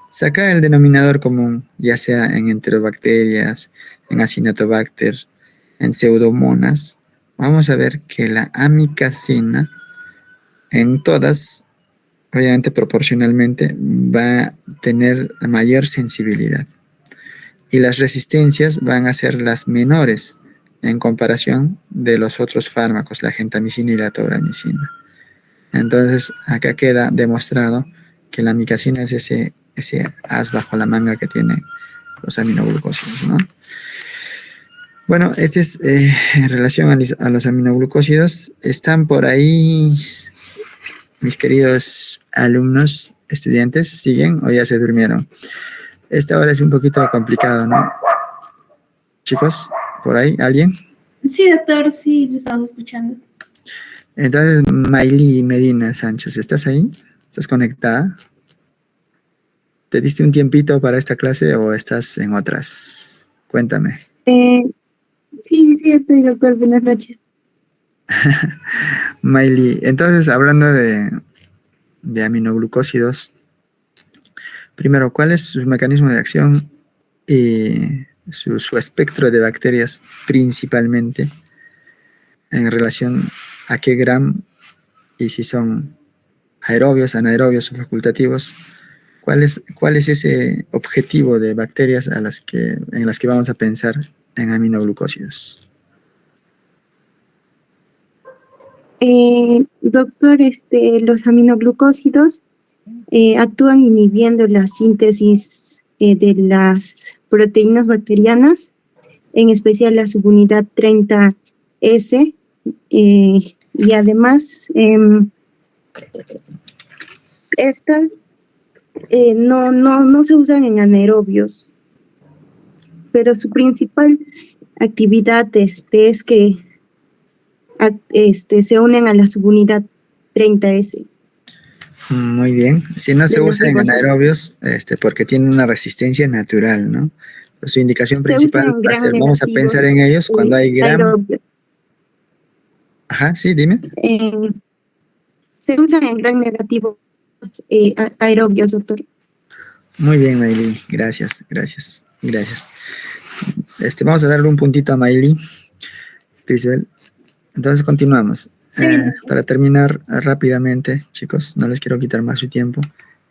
Saca el denominador común, ya sea en enterobacterias, en Acinetobacter, en Pseudomonas. Vamos a ver que la amicacina en todas, obviamente proporcionalmente, va a tener mayor sensibilidad. Y las resistencias van a ser las menores en comparación de los otros fármacos, la gentamicina y la tauramicina. Entonces, acá queda demostrado que la amicacina es ese as bajo la manga que tienen los aminoglucósidos, Bueno, es en relación a los aminoglucósidos. ¿Están por ahí mis queridos alumnos, estudiantes? ¿Siguen o ya se durmieron? Esta hora es un poquito complicado, ¿no? Chicos, ¿por ahí alguien? Sí, doctor, sí, lo estamos escuchando. Entonces, Mayli Medina Sánchez, ¿estás ahí? ¿Estás conectada? ¿Te diste un tiempito para esta clase o estás en otras? Cuéntame. Sí, estoy, doctor. Buenas noches. Mayli, entonces, hablando de aminoglucósidos, primero, ¿cuál es su mecanismo de acción y su espectro de bacterias principalmente en relación a qué gram y si son aerobios, anaerobios o facultativos? ¿Cuál es ese objetivo de bacterias en las que vamos a pensar en aminoglucósidos? Doctor, los aminoglucósidos actúan inhibiendo la síntesis de las proteínas bacterianas, en especial la subunidad 30S, y además estas no se usan en anaerobios, pero su principal actividad es que se unen a la subunidad 30S. Muy bien. Si no se usa en anaerobios, porque tienen una resistencia natural, ¿no? Pues su indicación principal va a ser, vamos a pensar en ellos cuando hay gram. Aerobios. Ajá, sí, dime. Se usan en gram negativos aerobios, doctor. Muy bien, Mayli. Gracias. Vamos a darle un puntito a Mayli. Crisbel. Entonces continuamos. Para terminar rápidamente, chicos, no les quiero quitar más su tiempo.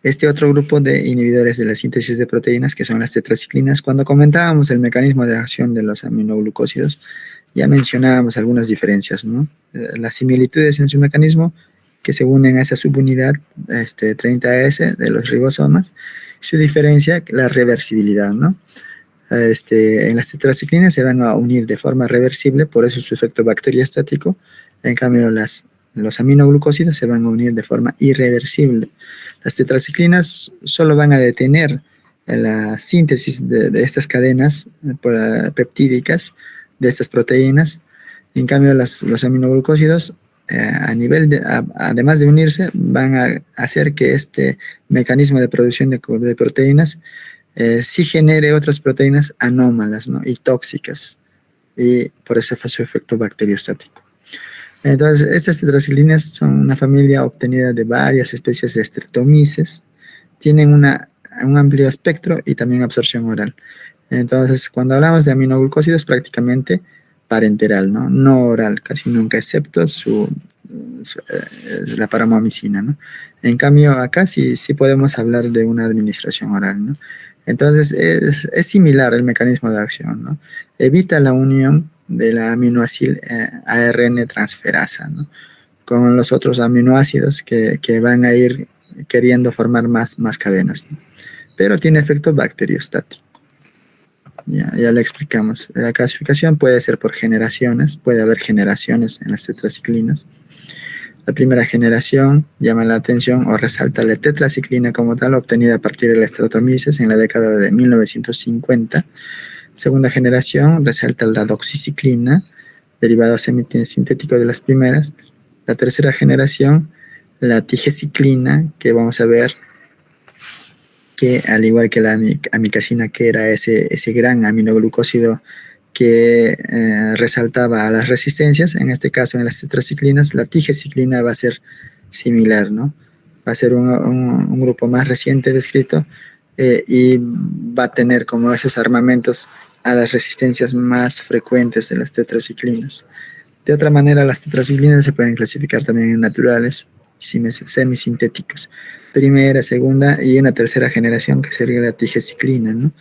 Este otro grupo de inhibidores de la síntesis de proteínas, que son las tetraciclinas, cuando comentábamos el mecanismo de acción de los aminoglucósidos, ya mencionábamos algunas diferencias, ¿no? Las similitudes en su mecanismo que se unen a esa subunidad 30S de los ribosomas, su diferencia, la reversibilidad, ¿no? En las tetraciclinas se van a unir de forma reversible, por eso su efecto bacteriostático. En cambio, los aminoglucósidos se van a unir de forma irreversible. Las tetraciclinas solo van a detener la síntesis de estas cadenas peptídicas de estas proteínas. En cambio, los aminoglucósidos, además de unirse, van a hacer que este mecanismo de producción de proteínas sí genere otras proteínas anómalas, ¿no? Y tóxicas, y por eso fue su efecto bacteriostático. Entonces, estas tetraciclinas son una familia obtenida de varias especies de Streptomyces, tienen un amplio espectro y también absorción oral. Entonces, cuando hablamos de aminoglucósidos, prácticamente parenteral, ¿no? No oral, casi nunca, excepto la paramomicina, ¿no? En cambio, acá sí podemos hablar de una administración oral, ¿no? Entonces, es similar el mecanismo de acción, ¿no? Evita la unión de la aminoácido ARN transferasa, ¿no? Con los otros aminoácidos que van a ir queriendo formar más cadenas, ¿no? Pero tiene efecto bacteriostático. Ya lo explicamos. La clasificación puede ser por generaciones, puede haber generaciones en las tetraciclinas. La primera generación llama la atención o resalta la tetraciclina como tal, obtenida a partir de la Streptomyces en la década de 1950. Segunda generación resalta la doxiciclina, derivado semisintético de las primeras. La tercera generación, la tigeciclina, que vamos a ver que al igual que la amicacina, que era ese gran aminoglucósido que resaltaba a las resistencias, en este caso en las tetraciclinas, la tigeciclina va a ser similar, ¿no? Va a ser un grupo más reciente descrito y va a tener como esos armamentos a las resistencias más frecuentes de las tetraciclinas. De otra manera, las tetraciclinas se pueden clasificar también en naturales y semisintéticos. Primera, segunda y una tercera generación, que sería la tigeciclina, ¿no?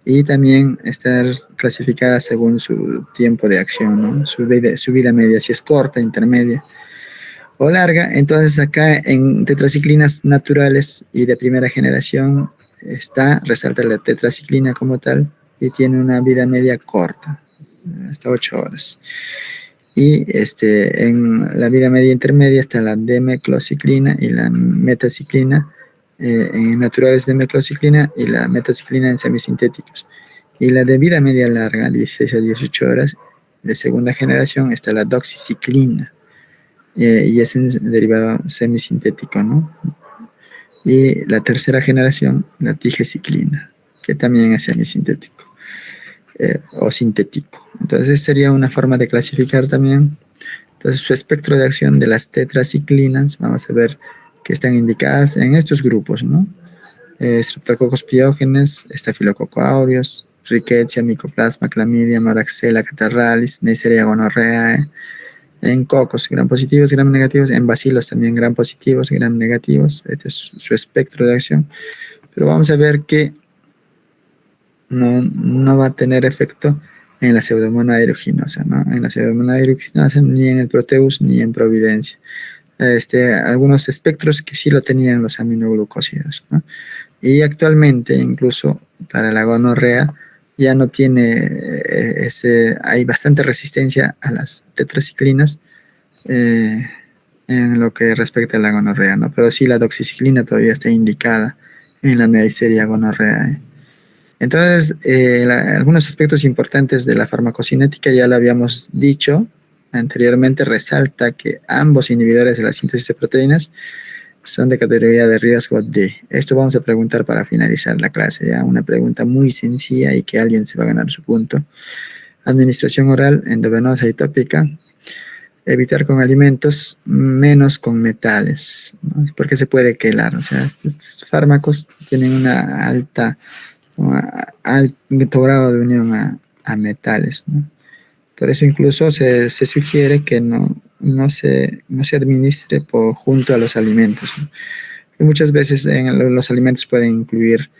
Y también estar clasificada según su tiempo de acción, ¿no? Su vida media, si es corta, intermedia o larga. Entonces acá en tetraciclinas naturales y de primera generación resalta la tetraciclina como tal y tiene una vida media corta, hasta 8 horas. Y en la vida media intermedia está la demeclociclina y la metaciclina, en naturales demeclociclina y la metaciclina en semisintéticos. Y la de vida media larga, 16 a 18 horas, de segunda generación, está la doxiciclina, y es un derivado semisintético, ¿no? Y la tercera generación, la tigeciclina, que también es semisintético o sintético. Entonces sería una forma de clasificar también. Entonces su espectro de acción de las tetraciclinas, vamos a ver que están indicadas en estos grupos, ¿no? Streptococcus pyogenes, Staphylococcus aureus, Rickettsia, Mycoplasma, Clamidia, Moraxella, Catarrhalis, Neisseria gonorrhoeae. En cocos, gram positivos, gram negativos. En bacilos también gram positivos, gram negativos. Este es su espectro de acción. Pero vamos a ver que no va a tener efecto en la Pseudomonas aeruginosa, ¿no? En la Pseudomonas aeruginosa, ni en el Proteus, ni en Providencia. Algunos espectros que sí lo tenían los aminoglucósidos, ¿no? Y actualmente, incluso para la gonorrea, ya no tiene hay bastante resistencia a las tetraciclinas en lo que respecta a la gonorrea, ¿no? Pero sí la doxiciclina todavía está indicada en la Neisseria gonorrhoeae. Entonces, algunos aspectos importantes de la farmacocinética ya lo habíamos dicho anteriormente. Resalta que ambos inhibidores de la síntesis de proteínas son de categoría de riesgo D. Esto vamos a preguntar para finalizar la clase, ¿ya? Una pregunta muy sencilla y que alguien se va a ganar su punto. Administración oral, endovenosa y tópica. Evitar con alimentos, menos con metales, ¿no? Porque se puede quelar. O sea, estos fármacos tienen una alto grado de unión a metales, ¿no? Por eso incluso se sugiere que no se administre junto a los alimentos, ¿no? Y muchas veces los alimentos pueden incluir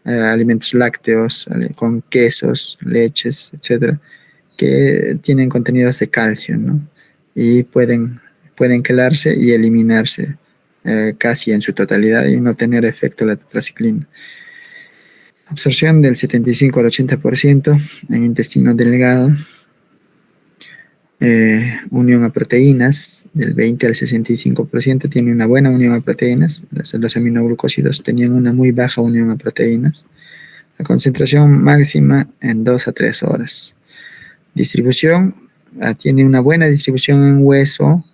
alimentos lácteos, con quesos, leches, etcétera, que tienen contenidos de calcio, ¿no? Y pueden quelarse y eliminarse casi en su totalidad y no tener efecto la tetraciclina. Absorción del 75 al 80% en intestino delgado. Unión a proteínas del 20 al 65%, tiene una buena unión a proteínas. Los aminoglucósidos tenían una muy baja unión a proteínas. La concentración máxima en 2 a 3 horas. Distribución, tiene una buena distribución en hueso,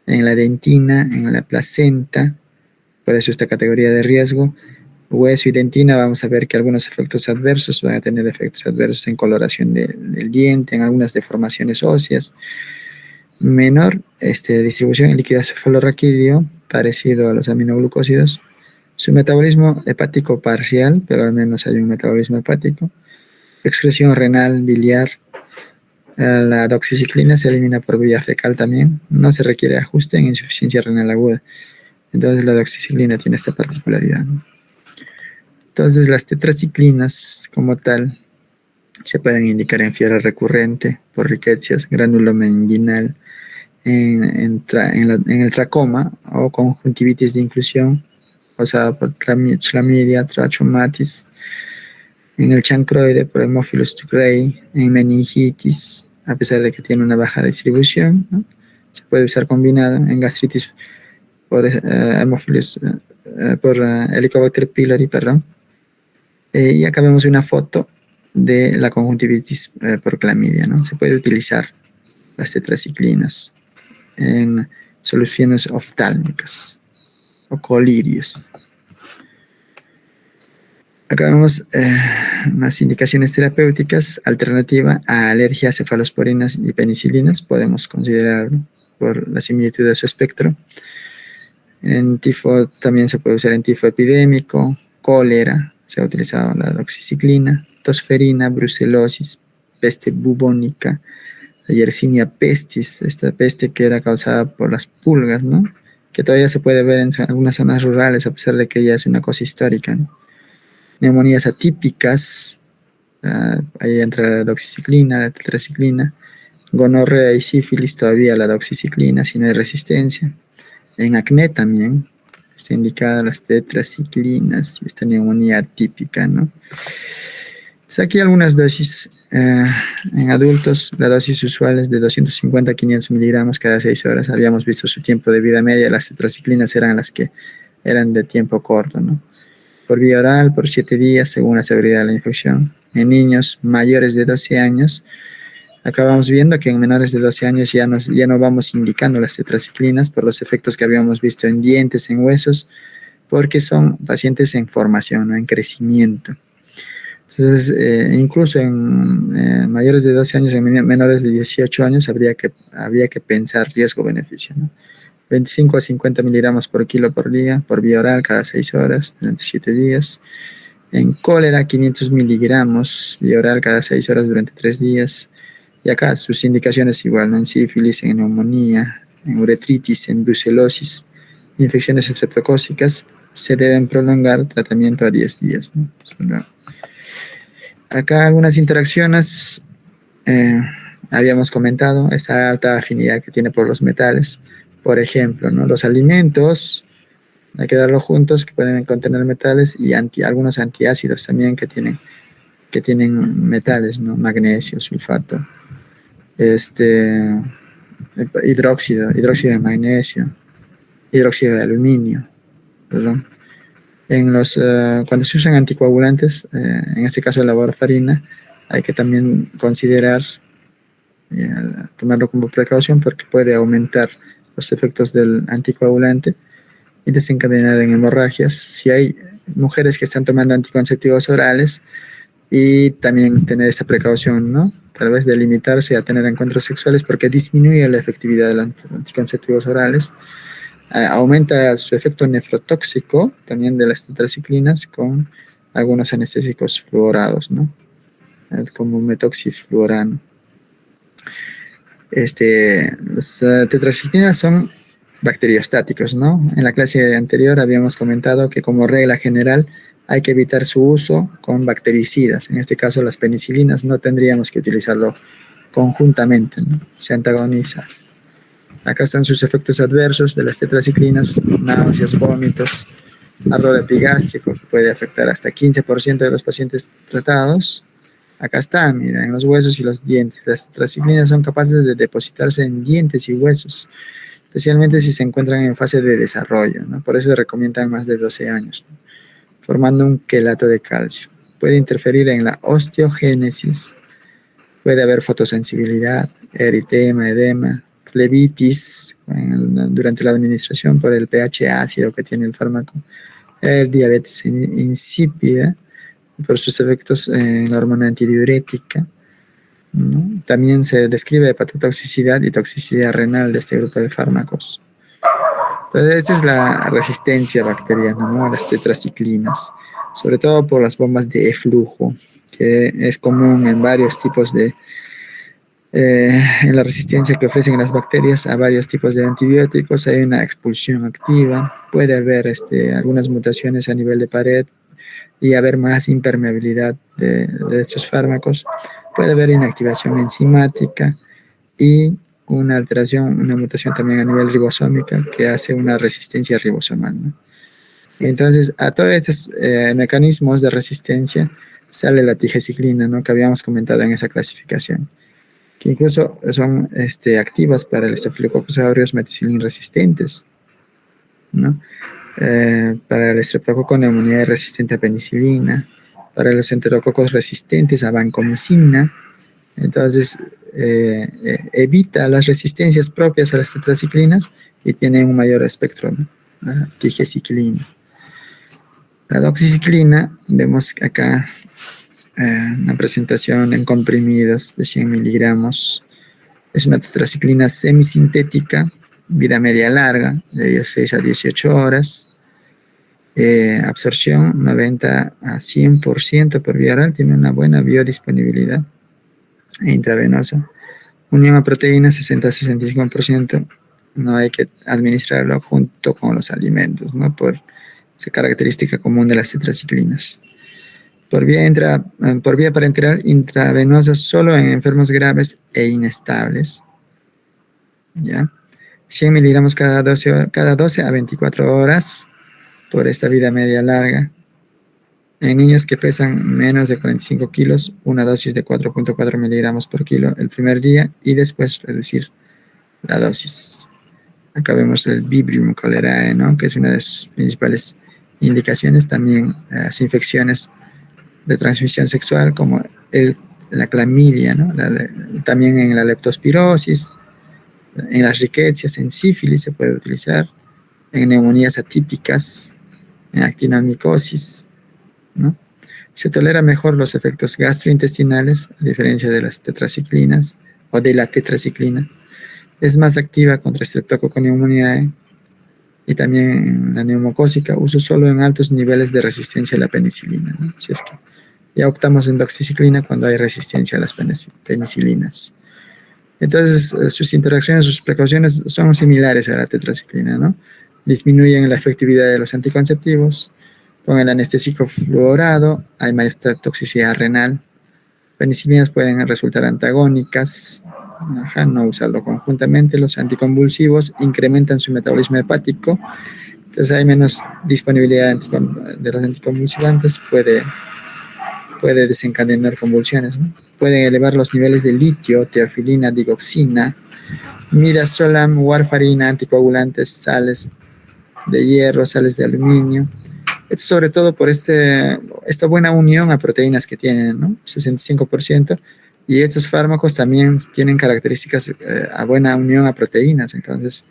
en la dentina, en la placenta, por eso esta categoría de riesgo. Hueso y dentina, vamos a ver que algunos efectos adversos van a tener efectos adversos en coloración del diente, en algunas deformaciones óseas. Menor distribución en líquido cefalorraquídeo, parecido a los aminoglucósidos. Su metabolismo hepático parcial, pero al menos hay un metabolismo hepático. Excreción renal, biliar. La doxiciclina se elimina por vía fecal también. No se requiere ajuste en insuficiencia renal aguda. Entonces la doxiciclina tiene esta particularidad, ¿no? Entonces las tetraciclinas como tal se pueden indicar en fiebre recurrente por riquecias, granuloma inguinal, en el tracoma o conjuntivitis de inclusión causada por Chlamydia trachomatis, en el chancroide por Haemophilus ducreyi, en meningitis, a pesar de que tiene una baja distribución, ¿no? Se puede usar combinado en gastritis por Haemophilus, por Helicobacter pylori, perdón. Y acá vemos una foto de la conjuntivitis por clamidia, ¿no? Se puede utilizar las tetraciclinas en soluciones oftálmicas o colirios. Acá vemos unas indicaciones terapéuticas alternativa a alergia a cefalosporinas y penicilinas. Podemos considerarlo por la similitud de su espectro. En tifo también se puede usar en tifo epidémico, cólera. Se ha utilizado la doxiciclina, tosferina, brucelosis, peste bubónica, la Yersinia pestis, esta peste que era causada por las pulgas, ¿no? Que todavía se puede ver en algunas zonas rurales a pesar de que ya es una cosa histórica, ¿no? Neumonías atípicas, ahí entra la doxiciclina, la tetraciclina. Gonorrea y sífilis, todavía la doxiciclina, si no hay resistencia. En acné también está indicada las tetraciclinas y esta neumonía atípica, ¿no? Entonces aquí algunas dosis. En adultos, la dosis usual es de 250 a 500 miligramos cada 6 horas. Habíamos visto su tiempo de vida media. Las tetraciclinas eran las que eran de tiempo corto, ¿no? Por vía oral, por 7 días, según la severidad de la infección. En niños mayores de 12 años, acá vamos viendo que en menores de 12 años ya no vamos indicando las tetraciclinas por los efectos que habíamos visto en dientes, en huesos, porque son pacientes en formación, ¿no? En crecimiento. Entonces, incluso en mayores de 12 años, en menores de 18 años, habría que pensar riesgo-beneficio, ¿no? 25 a 50 miligramos por kilo por día, por vía oral cada 6 horas, durante 7 días. En cólera, 500 miligramos, vía oral cada 6 horas durante 3 días. Y acá sus indicaciones igual, ¿no? En sífilis, en neumonía, en uretritis, en brucelosis, infecciones streptocócicas, se deben prolongar tratamiento a 10 días, ¿no? Acá algunas interacciones, habíamos comentado, esa alta afinidad que tiene por los metales. Por ejemplo, ¿no? Los alimentos, hay que darlos juntos, que pueden contener metales, y algunos antiácidos también que tienen metales, ¿no? Magnesio, sulfato, hidróxido de magnesio, hidróxido de aluminio, perdón. Cuando se usan anticoagulantes, en este caso la warfarina, hay que también considerar, tomarlo como precaución, porque puede aumentar los efectos del anticoagulante y desencadenar en hemorragias. Si hay mujeres que están tomando anticonceptivos orales, y también tener esa precaución, ¿no? Tal vez de limitarse a tener encuentros sexuales, porque disminuye la efectividad de los anticonceptivos orales. Aumenta su efecto nefrotóxico también de las tetraciclinas con algunos anestésicos fluorados, ¿no? Como metoxifluorano. Los tetraciclinas son bacteriostáticos, ¿no? En la clase anterior habíamos comentado que como regla general hay que evitar su uso con bactericidas. En este caso las penicilinas no tendríamos que utilizarlo conjuntamente, ¿no? Se antagoniza. Acá están sus efectos adversos de las tetraciclinas: náuseas, vómitos, ardor epigástrico, que puede afectar hasta 15% de los pacientes tratados. Acá está, mira, en los huesos y los dientes. Las tetraciclinas son capaces de depositarse en dientes y huesos, especialmente si se encuentran en fase de desarrollo, ¿no? Por eso se recomiendan más de 12 años, ¿no? Formando un quelato de calcio. Puede interferir en la osteogénesis, puede haber fotosensibilidad, eritema, edema, flebitis durante la administración por el pH ácido que tiene el fármaco, el diabetes insípida por sus efectos en la hormona antidiurética, ¿no? También se describe hepatotoxicidad y toxicidad renal de este grupo de fármacos. Entonces, esta es la resistencia bacteriana, ¿no?, a las tetraciclinas, sobre todo por las bombas de eflujo, que es común en varios tipos de, en la resistencia que ofrecen las bacterias a varios tipos de antibióticos. Hay una expulsión activa, puede haber algunas mutaciones a nivel de pared y haber más impermeabilidad de estos fármacos. Puede haber inactivación enzimática y una alteración, una mutación también a nivel ribosómica que hace una resistencia ribosomal, ¿no? Entonces, a todos estos mecanismos de resistencia sale la tigecyclina, ¿no?, que habíamos comentado en esa clasificación, que incluso son activas para el Staphylococcus aureus meticilin resistentes, ¿no? Para el Streptococcus pneumoniae resistente a penicilina, para los enterococos resistentes a vancomicina. Entonces, evita las resistencias propias a las tetraciclinas y tiene un mayor espectro, ¿no?, la tigecyclina. La doxiciclina, vemos acá una presentación en comprimidos de 100 miligramos. Es una tetraciclina semisintética, vida media larga, de 16 a 18 horas. Absorción 90 a 100% por vía oral, tiene una buena biodisponibilidad intravenosa. Unión a proteínas 60 a 65%, no hay que administrarlo junto con los alimentos, ¿no?, por esa característica común de las tetraciclinas. Por vía parenteral intravenosa solo en enfermos graves e inestables, ¿ya? 100 miligramos cada 12 a 24 horas por esta vida media larga. En niños que pesan menos de 45 kilos, una dosis de 4.4 miligramos por kilo el primer día y después reducir la dosis. Acá vemos el Vibrio cholerae, ¿no?, que es una de sus principales indicaciones. También las infecciones de transmisión sexual como la clamidia, ¿no?, también en la leptospirosis, en las riquecias, en sífilis se puede utilizar, en neumonías atípicas, en actinomicosis, ¿no? Se tolera mejor los efectos gastrointestinales, a diferencia de las tetraciclinas o de la tetraciclina. Es más activa contra Streptococcus pneumoniae y también la neumocócica. Uso solo en altos niveles de resistencia a la penicilina, ¿no? Si es que ya optamos en doxiciclina cuando hay resistencia a las penicilinas. Entonces, sus interacciones, sus precauciones son similares a la tetraciclina, ¿no? Disminuyen la efectividad de los anticonceptivos. Con el anestésico fluorado hay mayor toxicidad renal. Penicilinas pueden resultar antagónicas. No usarlo conjuntamente. Los anticonvulsivos incrementan su metabolismo hepático. Entonces hay menos disponibilidad de los anticonvulsivantes. Puede desencadenar convulsiones, ¿no? Pueden elevar los niveles de litio, teofilina, digoxina, midazolam, warfarina, anticoagulantes, sales de hierro, sales de aluminio. Esto sobre todo por esta buena unión a proteínas que tienen, ¿no? 65%. Y estos fármacos también tienen características a buena unión a proteínas. Entonces,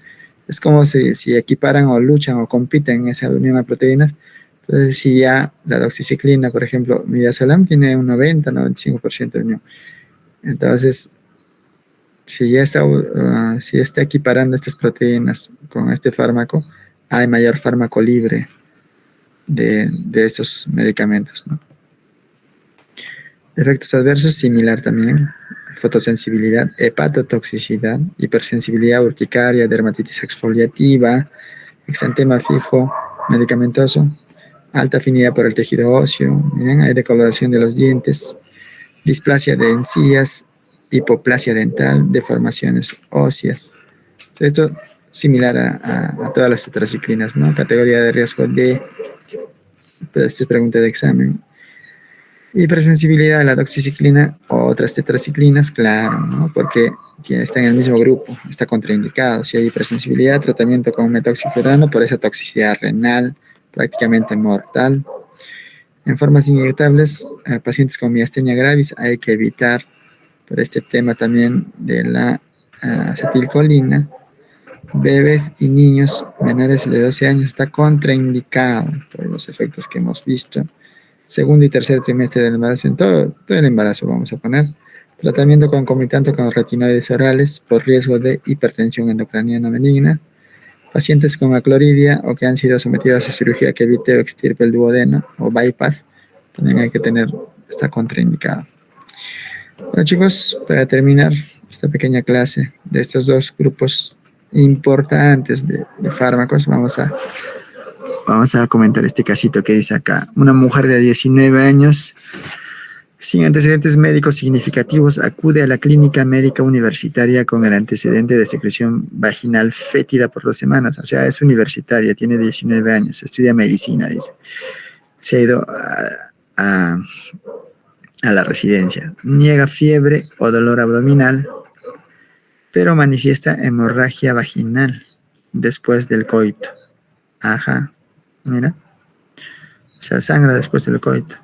es como si equiparan o luchan o compiten en esa unión a proteínas. Entonces, si ya la doxiciclina, por ejemplo, midazolam tiene un 90-95% de unión. Entonces, si ya está equiparando estas proteínas con este fármaco, hay mayor fármaco libre de estos medicamentos, ¿no? Efectos adversos, similar también. fotosensibilidad, hepatotoxicidad, hipersensibilidad urticaria, dermatitis exfoliativa, exantema fijo, medicamentoso, alta afinidad por el tejido óseo, miren, hay decoloración de los dientes, displasia de encías, hipoplasia dental, deformaciones óseas. Esto similar a todas las tetraciclinas, ¿no? Categoría de riesgo D, esta es pregunta de examen. Hipersensibilidad a la doxiciclina o otras tetraciclinas, claro, ¿no? Porque está en el mismo grupo, está contraindicado. Si hay hipersensibilidad, tratamiento con metoxiflurano por esa toxicidad renal prácticamente mortal. En formas inyectables, pacientes con miastenia gravis hay que evitar por este tema también de la acetilcolina. Bebés y niños menores de 12 años está contraindicado por los efectos que hemos visto. Segundo y tercer trimestre del embarazo, en todo el embarazo vamos a poner. Tratamiento concomitante con retinoides orales por riesgo de hipertensión endocrinana benigna. Pacientes con acloridia o que han sido sometidos a cirugía que evite o extirpe el duodeno o bypass, también hay que tener, está contraindicado. Bueno, chicos, para terminar esta pequeña clase de estos dos grupos importantes de fármacos, vamos a comentar este casito que dice acá. Una mujer de 19 años sin antecedentes médicos significativos acude a la clínica médica universitaria con el antecedente de secreción vaginal fétida por 2 semanas. O sea, es universitaria, tiene 19 años, estudia medicina, dice. Se ha ido a la residencia. Niega fiebre o dolor abdominal, pero manifiesta hemorragia vaginal después del coito. Ajá, mira. O sea, sangra después del coito.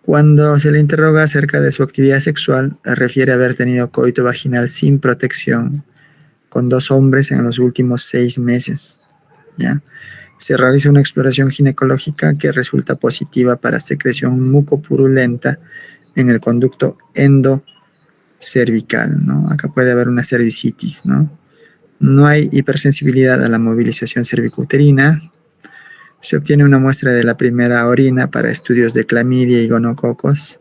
Cuando se le interroga acerca de su actividad sexual, refiere haber tenido coito vaginal sin protección con 2 hombres en los últimos 6 meses. ¿Ya? Se realiza una exploración ginecológica que resulta positiva para secreción mucopurulenta en el conducto endocervical, ¿no? Acá puede haber una cervicitis, ¿no? No hay hipersensibilidad a la movilización cervicouterina. Se obtiene una muestra de la primera orina para estudios de clamidia y gonococos.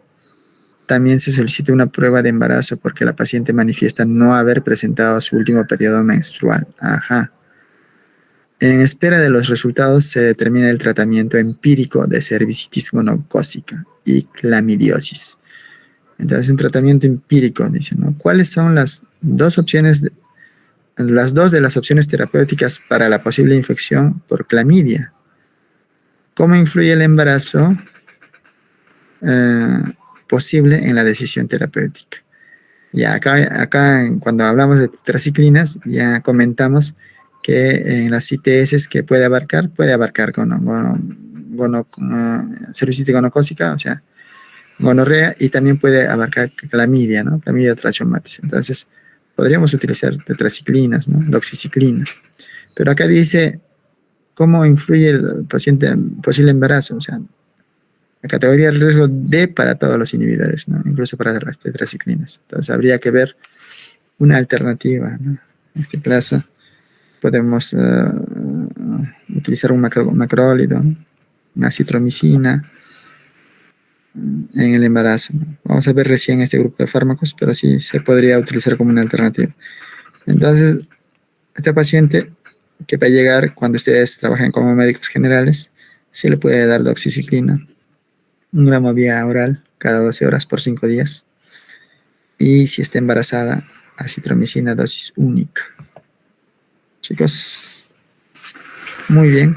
También se solicita una prueba de embarazo porque la paciente manifiesta no haber presentado su último periodo menstrual. Ajá. En espera de los resultados se determina el tratamiento empírico de cervicitis gonocócica y clamidiosis. Entonces, un tratamiento empírico, dice, ¿no? ¿Cuáles son las dos de las opciones terapéuticas para la posible infección por clamidia? ¿Cómo influye el embarazo posible en la decisión terapéutica? Ya acá cuando hablamos de tetraciclinas, ya comentamos que en las ITS que puede abarcar cervicitis gonocócica, o sea, gonorrea, y también puede abarcar clamidia, ¿no? Clamidia trachomatis. Entonces, podríamos utilizar tetraciclinas, ¿no? Doxiciclina. Pero acá dice cómo influye el posible embarazo, o sea, la categoría de riesgo D para todos los inhibidores, ¿no? Incluso para las tetraciclinas. Entonces, habría que ver una alternativa, ¿no? En este caso, podemos utilizar un macrólido, una acitromicina en el embarazo, ¿no? Vamos a ver recién este grupo de fármacos, pero sí se podría utilizar como una alternativa. Entonces, este paciente que va a llegar cuando ustedes trabajen como médicos generales, se le puede dar doxiciclina, 1 gramo vía oral cada 12 horas por 5 días. Y si está embarazada, acitromicina dosis única. Chicos, muy bien.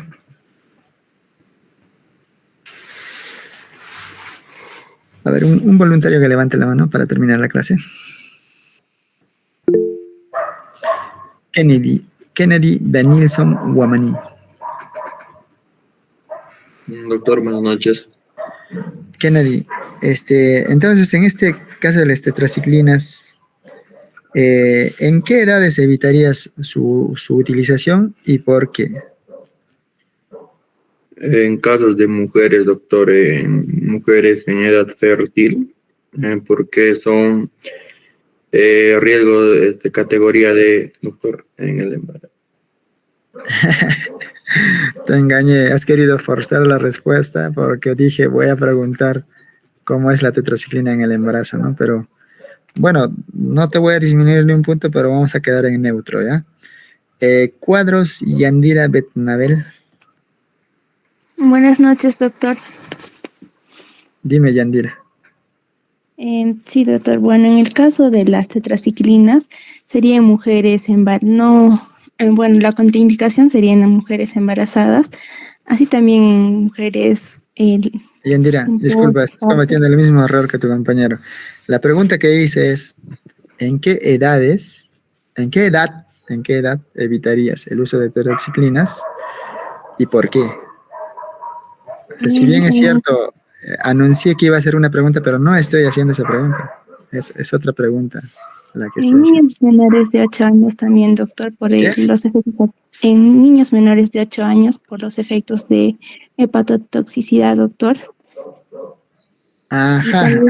A ver, un voluntario que levante la mano para terminar la clase. Kennedy Danielson Guamaní. Doctor, buenas noches. Kennedy, entonces en este caso de las tetraciclinas, ¿en qué edades evitarías su utilización y por qué? En casos de mujeres, doctor, en mujeres en edad fértil, porque son riesgo de categoría D, doctor, en el embarazo. Te engañé, has querido forzar la respuesta porque dije voy a preguntar cómo es la tetraciclina en el embarazo, ¿no? Pero bueno, no te voy a disminuir ni un punto, pero vamos a quedar en neutro, ¿ya? Cuadros Yandira Betnabel. Buenas noches, doctor. Dime, Yandira. Sí, doctor. Bueno, en el caso de las tetraciclinas, sería en mujeres bueno, la contraindicación sería en mujeres embarazadas, así también en mujeres. Yandira, disculpa, estás cometiendo el mismo error que tu compañero. La pregunta que hice es, ¿en qué edad evitarías el uso de tetraciclinas y por qué? Si bien es cierto, anuncié que iba a hacer una pregunta, pero no estoy haciendo esa pregunta. Es otra pregunta la que estoy En haciendo. niños menores de 8 años también, doctor, ¿Qué? los efectos. En niños menores de 8 años por los efectos de hepatotoxicidad, doctor. Y Ajá. también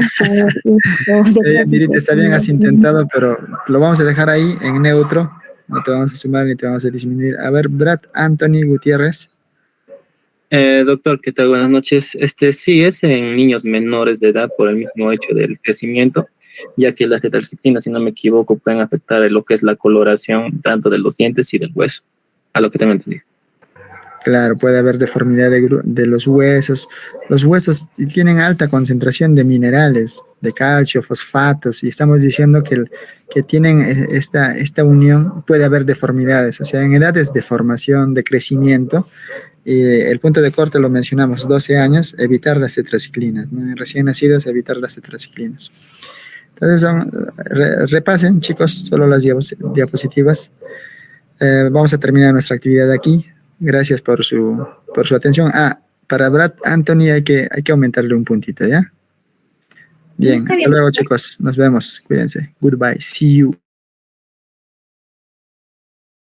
por esto de Yandirita, está bien, has intentado, pero lo vamos a dejar ahí en neutro. No te vamos a sumar ni te vamos a disminuir. A ver, Brad Anthony Gutiérrez. Doctor, ¿qué tal? Buenas noches. Sí es en niños menores de edad por el mismo hecho del crecimiento, ya que las tetraciclinas, si no me equivoco, pueden afectar lo que es la coloración tanto de los dientes y del hueso, a lo que tengo entendido. Claro, puede haber deformidad de los huesos. Los huesos tienen alta concentración de minerales, de calcio, fosfatos, y estamos diciendo que tienen esta unión, puede haber deformidades, o sea, en edades de formación, de crecimiento. Y el punto de corte lo mencionamos, 12 años, evitar las tetraciclinas, ¿no? En recién nacidos, evitar las tetraciclinas. Entonces, repasen, chicos, solo las diapositivas. Vamos a terminar nuestra actividad aquí. Gracias por su atención. Para Brad Anthony hay que aumentarle un puntito, ¿ya? Bien, hasta luego, chicos. Nos vemos. Cuídense. Goodbye. See you.